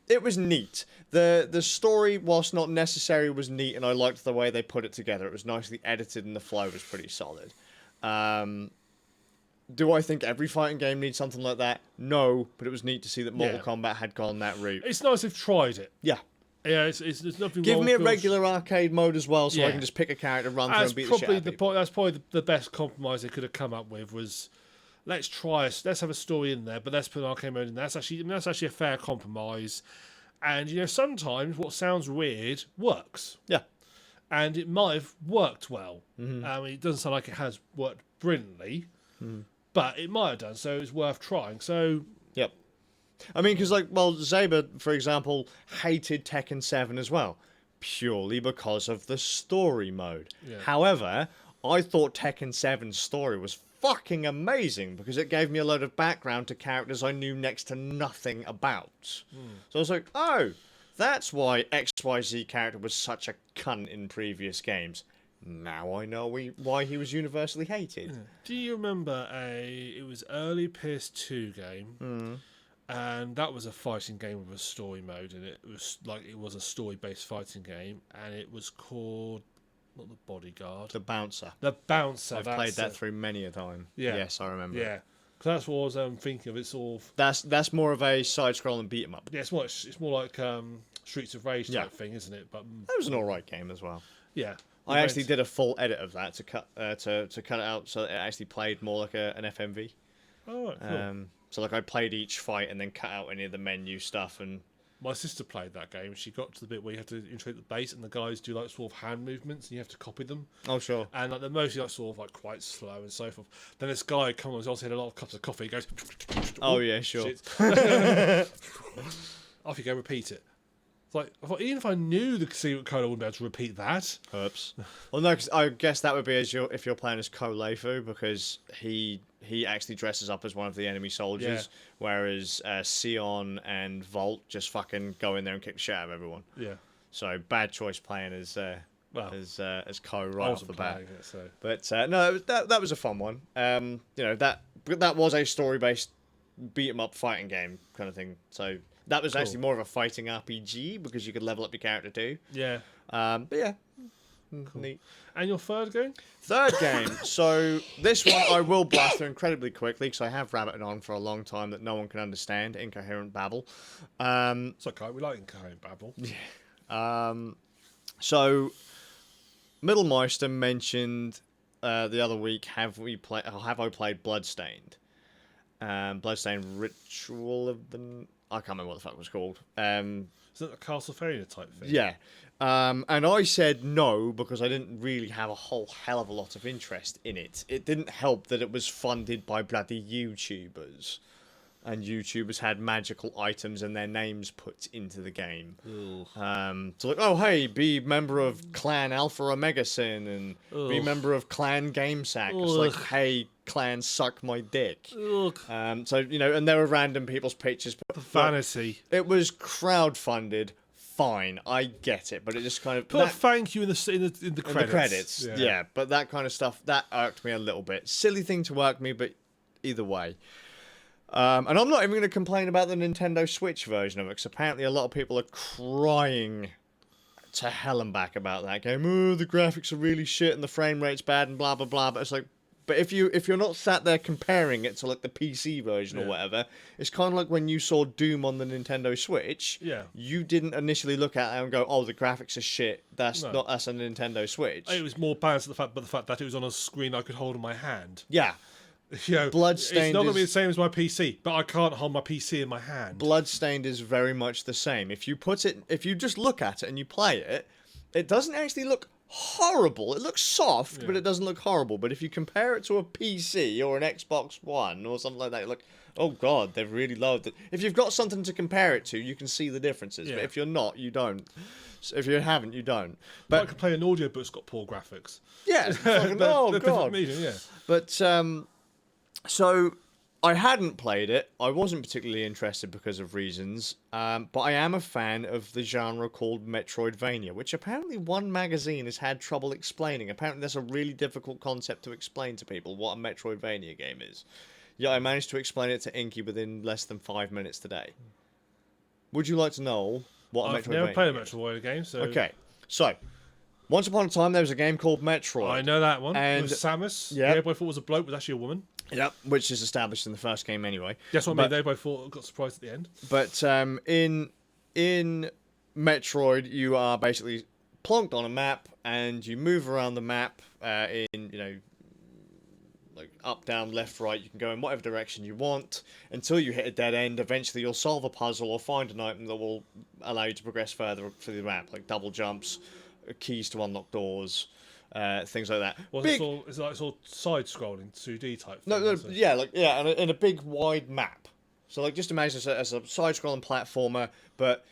A: it was neat. The story, whilst not necessary, was neat, and I liked the way they put it together. It was nicely edited, and the flow was pretty solid. Do I think every fighting game needs something like that? No, but it was neat to see that Mortal Kombat had gone that route.
B: It's nice they've tried it.
A: Yeah.
B: Yeah, there's nothing
A: Give
B: wrong
A: me a
B: with
A: regular arcade mode as well, so I can just pick a character, run through, and beat the shit out of people.
B: That's probably the best compromise they could have come up with was, let's have a story in there, but let's put an arcade mode in there. That's actually a fair compromise. And, sometimes what sounds weird works.
A: Yeah.
B: And it might have worked well. It doesn't sound like it has worked brilliantly, but it might have done, so it's worth trying. So,
A: yep. I mean, because, Zaber, for example, hated Tekken 7 as well, purely because of the story mode. Yeah. However, I thought Tekken 7's story was fucking amazing because it gave me a load of background to characters I knew next to nothing about. So I was like, oh, that's why XYZ character was such a cunt in previous games. Now I know why he was universally hated.
B: Do you remember it was early PS2 game, and that was a fighting game with a story mode, and it was a story-based fighting game, and it was called not the Bodyguard,
A: the Bouncer.
B: The Bouncer.
A: I've played that through many a time. Yeah. Yes, I remember.
B: Yeah, because that's what I was thinking of. It's sort of
A: that's more of a side-scrolling beat 'em up.
B: Yeah, it's more like Streets of Rage type thing, isn't it? But
A: that was an alright game as well.
B: Yeah.
A: I actually did a full edit of that to cut it out so it actually played more like an FMV.
B: Oh, right, cool.
A: So I played each fight and then cut out any of the menu stuff. And
B: my sister played that game. She got to the bit where you have to integrate the base and the guys do sort of hand movements and you have to copy them.
A: Oh, sure.
B: And they're mostly sort of quite slow and so forth. Then this guy comes on, he's also had a lot of cups of coffee. He goes,
A: oh yeah, sure.
B: Off you go, repeat it. I thought, even if I knew the secret code, I wouldn't be able to repeat that.
A: Oops. Well, no, because I guess that would be if you're playing as Koleifu, because he actually dresses up as one of the enemy soldiers, whereas Sion and Volt just fucking go in there and kick the shit out of everyone.
B: Yeah.
A: So bad choice playing as Ko right off the bat.
B: It, so.
A: But no, that was a fun one. That was a story-based beat 'em up fighting game kind of thing. So. That was actually more of a fighting RPG because you could level up your character too.
B: Yeah.
A: But yeah.
B: Cool.
A: Neat.
B: And your third game?
A: Third game. So this one I will blast through incredibly quickly because I have rabbited on for a long time that no one can understand. Incoherent babble.
B: It's okay. We like incoherent babble.
A: Yeah. So Mittelmeister mentioned the other week, have I played Bloodstained? Bloodstained Ritual of the... I can't remember what the fuck it was called.
B: Is that a Castlevania type thing?
A: Yeah. And I said no because I didn't really have a whole hell of a lot of interest in it. It didn't help that it was funded by bloody YouTubers. And YouTubers had magical items and their names put into the game. So oh hey, be member of Clan Alpha Omega Sin and be member of Clan GameSack. It's hey, Clan suck my dick. So and there were random people's pictures. But
B: vanity.
A: It was crowdfunded fine, I get it, but it just kind of
B: put a thank you in the credits.
A: In the credits, yeah. But that kind of stuff that irked me a little bit. Silly thing to irk me, but either way. And I'm not even going to complain about the Nintendo Switch version of it, because apparently a lot of people are crying to hell and back about that game. Oh, the graphics are really shit and the frame rate's bad and blah blah blah. But it's like, but if you're not sat there comparing it to like the PC version or whatever, it's kind of like when you saw Doom on the Nintendo Switch.
B: Yeah.
A: You didn't initially look at it and go, "Oh, the graphics are shit. That's a Nintendo Switch."
B: It was more balanced the fact that it was on a screen I could hold in my hand.
A: Yeah.
B: You know,
A: Bloodstained
B: it's not going to be the same as my PC, but I can't hold my PC in my hand.
A: Bloodstained is very much the same. If you just look at it and you play it, it doesn't actually look horrible. It looks soft, but it doesn't look horrible. But if you compare it to a PC or an Xbox One or something like that, you're like, oh god, they've really loved it. If you've got something to compare it to, you can see the differences. But if you're not, you don't. So if you haven't, you don't. But
B: I could play an audiobook that's got poor graphics.
A: Yeah. Oh god.
B: Medium, yeah.
A: But so I hadn't played it. I wasn't particularly interested because of reasons. But I am a fan of the genre called Metroidvania, which apparently one magazine has had trouble explaining. Apparently that's a really difficult concept to explain to people, what a Metroidvania game is. Yeah, I managed to explain it to Inky within less than 5 minutes today. Would you like to know what a Metroidvania is?
B: I've never played a Metroidvania game, so...
A: Okay, so... Once upon a time, there was a game called Metroid.
B: I know that one.
A: And
B: with Samus.
A: Yeah.
B: Everybody thought it was a bloke, was actually a woman.
A: Yep, which is established in the first game anyway.
B: That's what I mean. They both got surprised at the end.
A: But in Metroid, you are basically plonked on a map, and you move around the map like up, down, left, right. You can go in whatever direction you want until you hit a dead end. Eventually, you'll solve a puzzle or find an item that will allow you to progress further through the map, like double jumps, keys to unlock doors, things like that.
B: Well, it's all side-scrolling 2D type thing.
A: And in a big wide map. So like, just imagine it as a side-scrolling platformer, but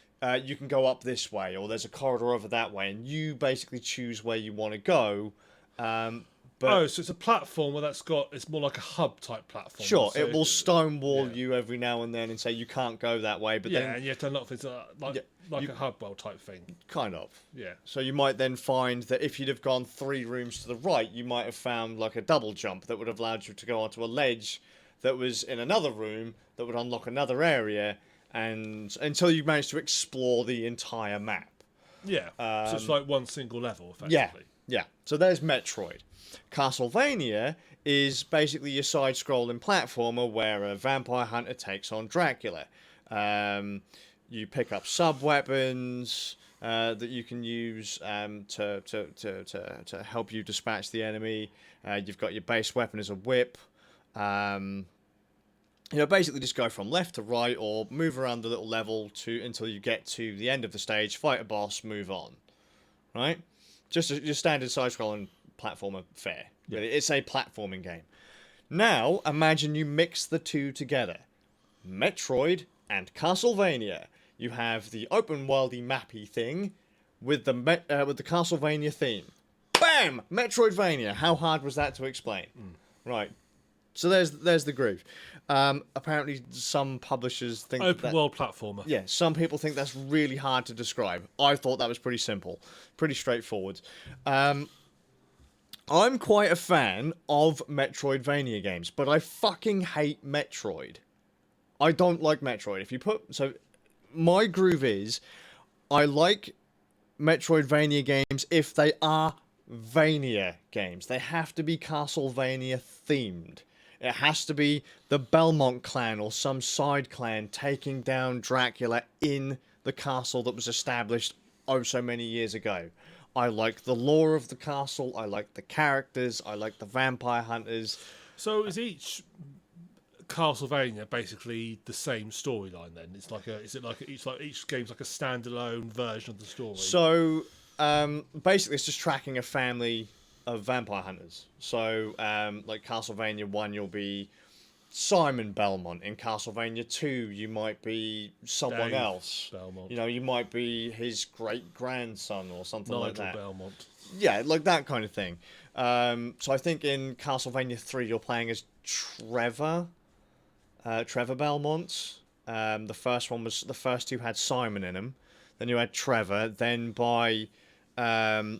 A: you can go up this way, or there's a corridor over that way, and you basically choose where you want to go.
B: So it's a platformer it's more like a hub type platform.
A: Sure,
B: so
A: it will stonewall you every now and then and say you can't go that way, but then
B: and you have to unlock things like a hub world type thing.
A: Kind of.
B: Yeah.
A: So you might then find that if you'd have gone 3 rooms to the right, you might have found like a double jump that would have allowed you to go onto a ledge that was in another room that would unlock another area, and until you managed to explore the entire map.
B: Yeah. So it's like one single level, effectively.
A: Yeah. So there's Metroid. Castlevania is basically your side-scrolling platformer where a vampire hunter takes on Dracula. You pick up sub-weapons that you can use to help you dispatch the enemy. You've got your base weapon as a whip. Basically just go from left to right or move around the little level until you get to the end of the stage, fight a boss, move on. Right? Just your standard side-scrolling platformer fare. Yeah. It's a platforming game. Now, imagine you mix the two together. Metroid and Castlevania. You have the open-worldy mappy thing with the Castlevania theme. Bam! Metroidvania. How hard was that to explain? Right. So there's the groove. Apparently, some publishers think
B: open-world platformer.
A: Yeah, some people think that's really hard to describe. I thought that was pretty simple, pretty straightforward. I'm quite a fan of Metroidvania games, but I fucking hate Metroid. I don't like Metroid. My groove is, I like Metroidvania games if they are Vania games. They have to be Castlevania themed. It has to be the Belmont clan or some side clan taking down Dracula in the castle that was established oh so many years ago. I like the lore of the castle. I like the characters. I like the vampire hunters.
B: So is each Castlevania basically the same storyline then? Each game's like a standalone version of the story?
A: So basically it's just tracking a family of vampire hunters. So like Castlevania 1 you'll be Simon Belmont. In Castlevania 2 you might be someone else.
B: Belmont.
A: You might be his great-grandson or something like that.
B: Belmont.
A: Yeah, like that kind of thing. So I think in Castlevania 3 you're playing as Trevor Belmont. The first 2 had Simon in them. Then you had Trevor. Then by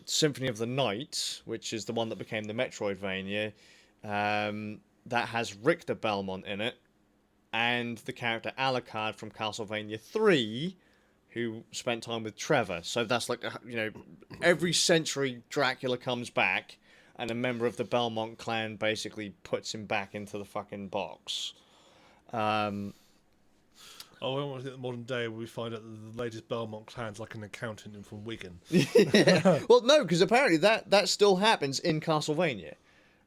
A: Symphony of the Night, which is the one that became the Metroidvania, that has Richter Belmont in it, and the character Alucard from Castlevania 3, who spent time with Trevor. So that's like, every century Dracula comes back, and a member of the Belmont clan basically puts him back into the fucking box.
B: Oh, I want to think the modern day where we find out that the latest Belmont clan's like an accountant from Wigan.
A: Yeah. Well, no, because apparently that still happens in Castlevania.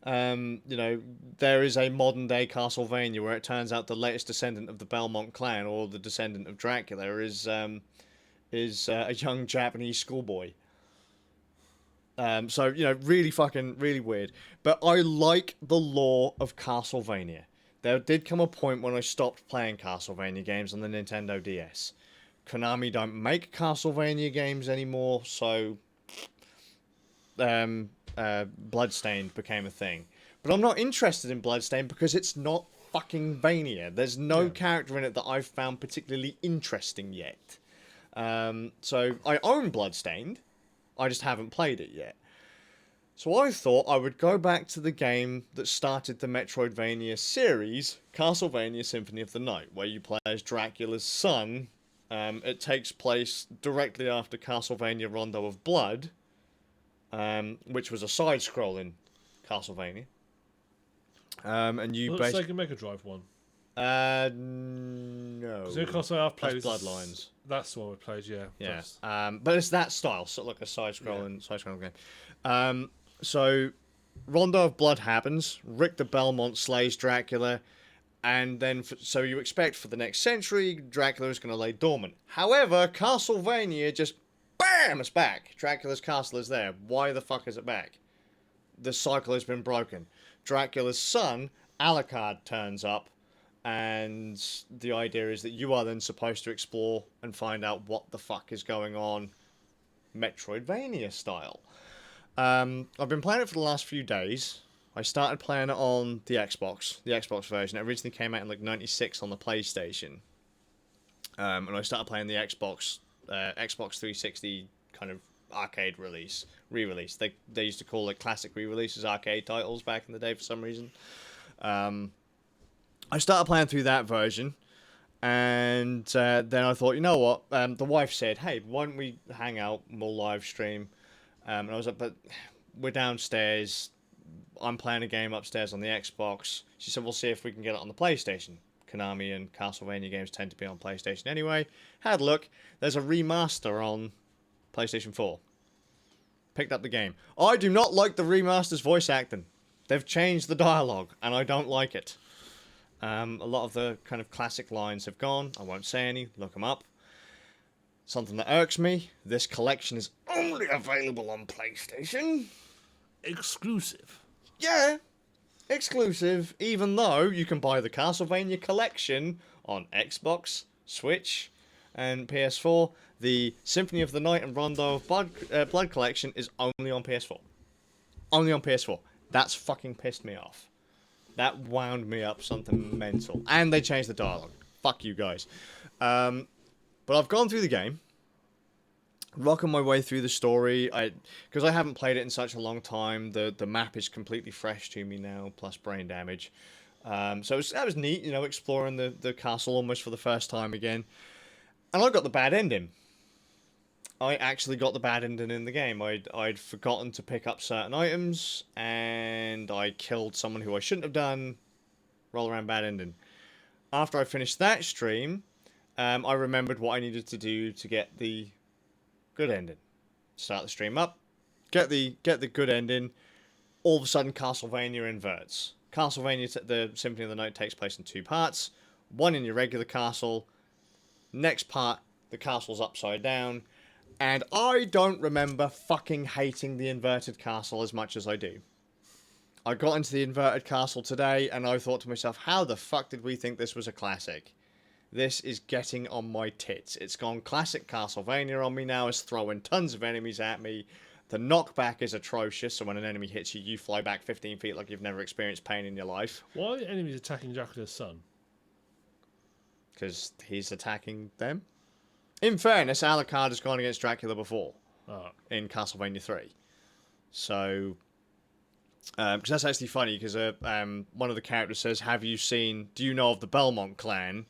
A: There is a modern day Castlevania where it turns out the latest descendant of the Belmont clan, or the descendant of Dracula, is a young Japanese schoolboy. Really weird. But I like the lore of Castlevania. There did come a point when I stopped playing Castlevania games on the Nintendo DS. Konami don't make Castlevania games anymore, so Bloodstained became a thing. But I'm not interested in Bloodstained because it's not fucking Vania. There's no character in it that I've found particularly interesting yet. So I own Bloodstained, I just haven't played it yet. So I thought I would go back to the game that started the Metroidvania series, Castlevania Symphony of the Night, where you play as Dracula's son. It takes place directly after Castlevania Rondo of Blood, which was a side-scrolling Castlevania. And you
B: basically Sega Mega Drive one.
A: No.
B: Because I've played
A: Bloodlines.
B: That's the one we played, yeah.
A: Yeah. But it's that style, sort of like a side-scrolling game. So Rondo of Blood happens. Richter Belmont slays Dracula, and then so you expect for the next century Dracula is going to lay dormant. However, Castlevania just bam, it's back. Dracula's castle is there. Why the fuck is it back? The cycle has been broken. Dracula's son Alucard turns up, and the idea is that you are then supposed to explore and find out what the fuck is going on, Metroidvania style. I've been playing it for the last few days. I started playing it on the Xbox version. It originally came out in like '96 on the PlayStation, and I started playing the Xbox 360 kind of arcade re-release. They used to call it classic re-releases arcade titles back in the day for some reason. I started playing through that version, and then I thought, you know what? The wife said, "Hey, why don't we hang out and we'll live stream?" And I was like, "But we're downstairs. I'm playing a game upstairs on the Xbox." She said, "We'll see if we can get it on the PlayStation." Konami and Castlevania games tend to be on PlayStation anyway. Had a look. There's a remaster on PlayStation 4. Picked up the game. I do not like the remaster's voice acting. They've changed the dialogue, and I don't like it. A lot of the kind of classic lines have gone. I won't say any. Look them up. Something that irks me. This collection is only available on PlayStation.
B: Exclusive.
A: Yeah. Exclusive, even though you can buy the Castlevania collection on Xbox, Switch, and PS4. The Symphony of the Night and Rondo of Blood collection is only on PS4. Only on PS4. That's fucking pissed me off. That wound me up something mental. And they changed the dialogue. Fuck you guys. But I've gone through the game. Rocking my way through the story. Because I haven't played it in such a long time. The map is completely fresh to me now, plus brain damage. So that was neat, exploring the castle almost for the first time again. And I got the bad ending. I actually got the bad ending in the game. I'd forgotten to pick up certain items, and I killed someone who I shouldn't have done. Roll around bad ending. After I finished that stream, I remembered what I needed to do to get the good ending. Start the stream up, get the good ending. All of a sudden, Castlevania inverts. Castlevania, the Symphony of the Night, takes place in two parts. One in your regular castle. Next part, the castle's upside down. And I don't remember fucking hating the inverted castle as much as I do. I got into the inverted castle today, and I thought to myself, how the fuck did we think this was a classic? This is getting on my tits. It's gone classic Castlevania on me now. It's throwing tons of enemies at me. The knockback is atrocious, so when an enemy hits you, you fly back 15 feet like you've never experienced pain in your life.
B: Why are the enemies attacking Dracula's son?
A: Because he's attacking them. In fairness, Alucard has gone against Dracula before in Castlevania 3. So, because that's actually funny, because one of the characters says, do you know of the Belmont clan?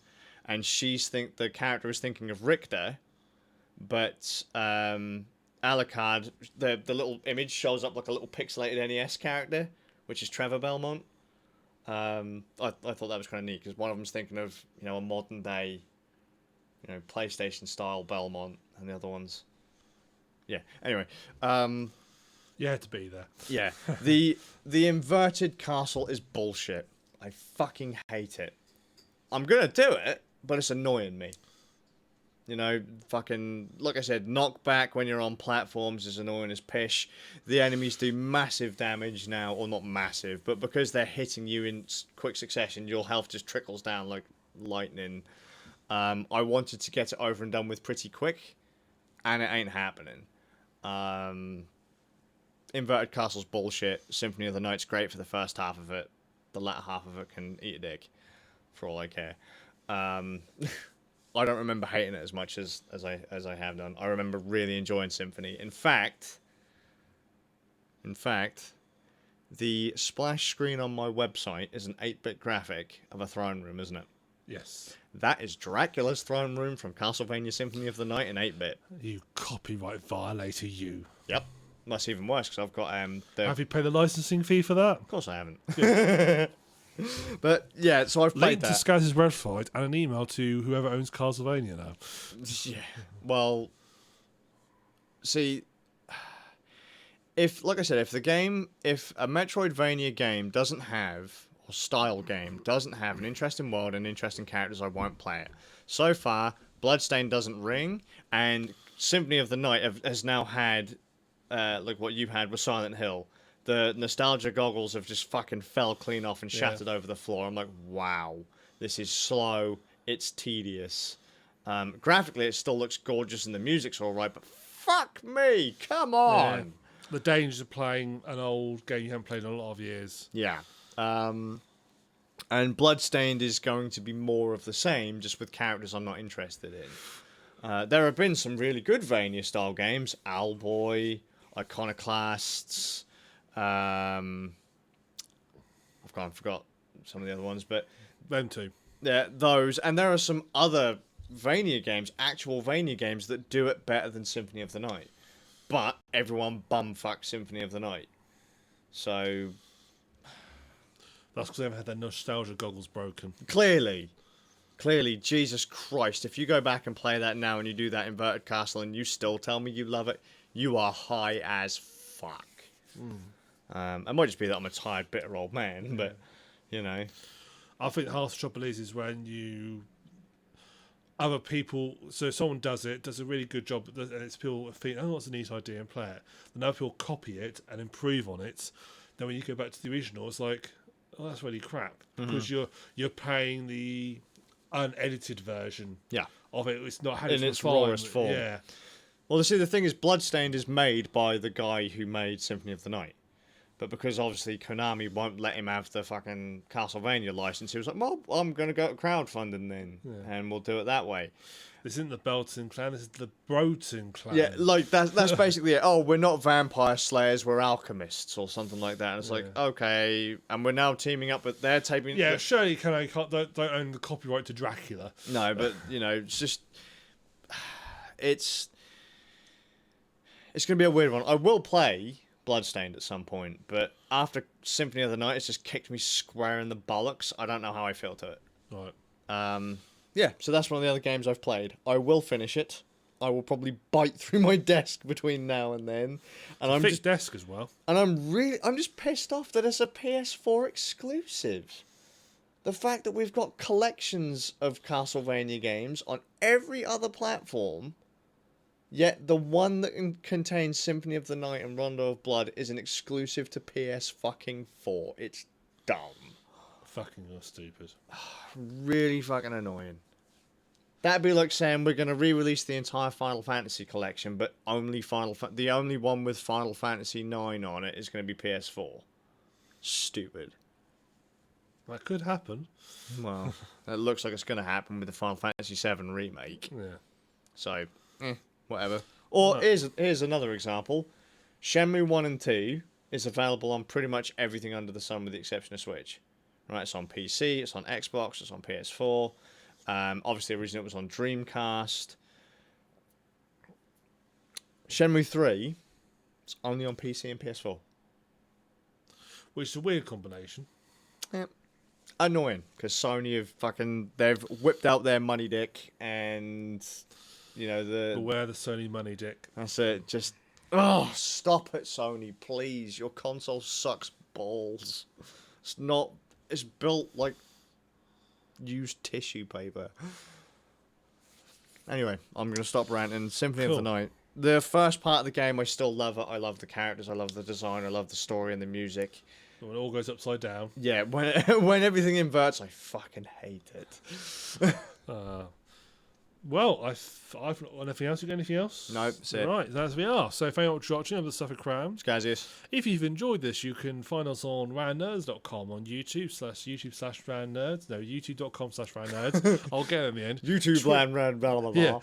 A: And the character is thinking of Richter, but Alucard, the little image shows up like a little pixelated NES character, which is Trevor Belmont. I thought that was kind of neat, because one of them's thinking of, a modern day, PlayStation style Belmont, and the other one's, Anyway,
B: you had to be there.
A: Yeah, the inverted castle is bullshit. I fucking hate it. I'm gonna do it, but it's annoying me. Fucking, like I said, knockback when you're on platforms is annoying as pish. The enemies do massive damage now, or not massive, but because they're hitting you in quick succession, your health just trickles down like lightning. I wanted to get it over and done with pretty quick, and it ain't happening. Inverted Castle's bullshit. Symphony of the Night's great for the first half of it. The latter half of it can eat a dick, for all I care. I don't remember hating it as much as I have done. I remember really enjoying Symphony. In fact, the splash screen on my website is an 8-bit graphic of a throne room, isn't it?
B: Yes.
A: That is Dracula's throne room from Castlevania Symphony of the Night in 8-bit.
B: You copyright violator, you.
A: Yep. That's even worse, because I've got...
B: Have you paid the licensing fee for that?
A: Of course I haven't. But, yeah, so I've played
B: that. Link to Skazz's website and an email to whoever owns Castlevania now.
A: Yeah. Well, see... If a Metroidvania game doesn't have... or style game doesn't have an interesting world and interesting characters, I won't play it. So far, Bloodstained doesn't ring, and Symphony of the Night has now had, like what you had with Silent Hill. The nostalgia goggles have just fucking fell clean off and shattered over the floor. I'm like, wow, this is slow, it's tedious. Graphically, it still looks gorgeous and the music's alright, but fuck me, come on!
B: Yeah. The dangers of playing an old game you haven't played in a lot of years.
A: Yeah. And Bloodstained is going to be more of the same, just with characters I'm not interested in. There have been some really good Vania-style games. Owlboy, Iconoclasts. I've forgot some of the other ones, but...
B: Them too.
A: Yeah, those. And there are some other Vania games, actual Vania games, that do it better than Symphony of the Night. But everyone bumfucks Symphony of the Night. So...
B: That's because they've had their nostalgia goggles broken.
A: Clearly, Jesus Christ, if you go back and play that now and you do that Inverted Castle and you still tell me you love it, you are high as fuck. It might just be that I'm a tired, bitter old man, but,
B: I think half the trouble is when other people, so someone does a really good job, and it's people think, oh, that's a neat idea, and play it. Then other people copy it and improve on it. Then when you go back to the original, it's like... oh, that's really crap, because you're paying the unedited version of it. It's not had
A: in its rawest form.
B: Yeah.
A: Well, see, the thing is, Bloodstained is made by the guy who made Symphony of the Night. But because obviously Konami won't let him have the fucking Castlevania license, he was like, well, I'm going to go to crowdfunding then, and we'll do it that way.
B: This isn't the Belton clan, this is the Broton clan.
A: Yeah, like, that's basically it. Oh, we're not vampire slayers, we're alchemists, or something like that. And it's like, okay, and we're now teaming up, but they're taping...
B: Yeah, surely don't own the copyright to Dracula.
A: No, but, it's just... It's going to be a weird one. I will play Bloodstained at some point, but after Symphony of the Night, it's just kicked me square in the bollocks. I don't know how I feel to it.
B: Right.
A: Yeah, so that's one of the other games I've played. I will finish it. I will probably bite through my desk between now and then. And
B: I'm just desk as well.
A: And I'm just pissed off that it's a PS4 exclusive. The fact that we've got collections of Castlevania games on every other platform, yet the one that contains Symphony of the Night and Rondo of Blood is an exclusive to PS4. It's dumb.
B: Fucking stupid.
A: Really fucking annoying. That'd be like saying we're going to re-release the entire Final Fantasy collection, but the only one with Final Fantasy IX on it is going to be PS4. Stupid.
B: That could happen.
A: Well, it looks like it's going to happen with the Final Fantasy VII remake.
B: Yeah.
A: So, whatever. Or here's another example. Shenmue 1 and 2 is available on pretty much everything under the sun with the exception of Switch. Right, it's on PC, it's on Xbox, it's on PS4. Obviously, originally it was on Dreamcast. Shenmue 3, it's only on PC and PS4.
B: Which is a weird combination.
A: Yeah. Annoying, because Sony they've whipped out their money dick and,
B: Beware the Sony money dick.
A: That's it, just, stop it, Sony, please. Your console sucks balls. It's built like used tissue paper. Anyway, I'm going to stop ranting. Symphony of the Night. The first part of the game, I still love it. I love the characters. I love the design. I love the story and the music.
B: When it all goes upside down.
A: Yeah, when everything inverts, I fucking hate it.
B: Well, I've not got anything else. You got anything else?
A: No, that's it.
B: Right, that's VR. So if anyone's watching, I'm the TheSuffolkRam.
A: Skazz.
B: If you've enjoyed this, you can find us on randnerds.com, on YouTube/YouTube/randnerds. No, YouTube.com/randnerds. I'll get it in the end.
A: YouTube land blah blah blah.
B: Yeah,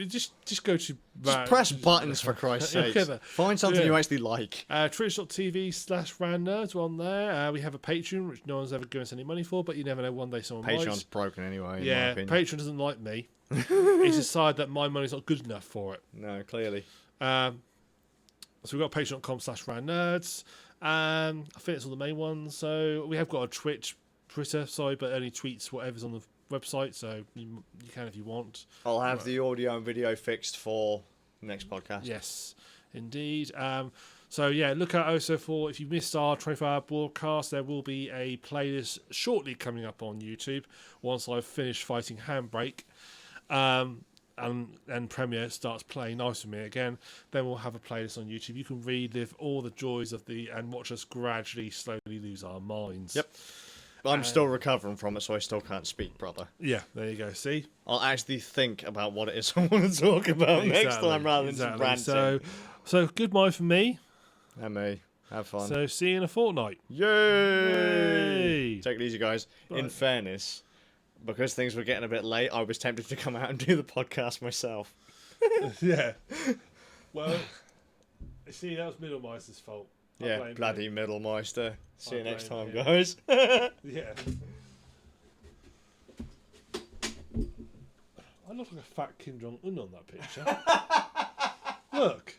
B: just go to...
A: Just press buttons for Christ's sake. Find something you actually like.
B: Twitch.tv/randnerds. We're on there. We have a Patreon, which no one's ever given us any money for, but you never know, one day someone might.
A: Patreon's broken anyway.
B: Yeah, Patreon doesn't like me. It's decided that my money's not good enough for it.
A: No, clearly.
B: So we've got patreon.com/randnerds. I think it's all the main ones. So we have got a Twitter side, but only tweets whatever's on the website. So you can if you want.
A: I'll have the audio and video fixed for the next podcast.
B: Yes, indeed. So yeah, look out also for, if you missed our 24-hour broadcast, there will be a playlist shortly coming up on YouTube once I've finished fighting Handbrake. And Premiere starts playing nice with me again, then we'll have a playlist on YouTube. You can relive all the joys and watch us gradually, slowly lose our minds.
A: Yep. I'm still recovering from it, so I still can't speak proper.
B: Yeah, there you go. See?
A: I'll actually think about what it is I want to talk about next time rather than ranting.
B: So goodbye from me.
A: And me. Have fun.
B: So see you in a fortnight.
A: Yay! Take it easy, guys.
B: Bye.
A: In fairness, because things were getting a bit late, I was tempted to come out and do the podcast myself.
B: Yeah. Well, see, that was Middlemeister's fault.
A: Yeah, bloody Middlemeister. See you next time,
B: him.
A: guys.
B: Yeah. I look like a fat Kim Jong-un on that picture. Look.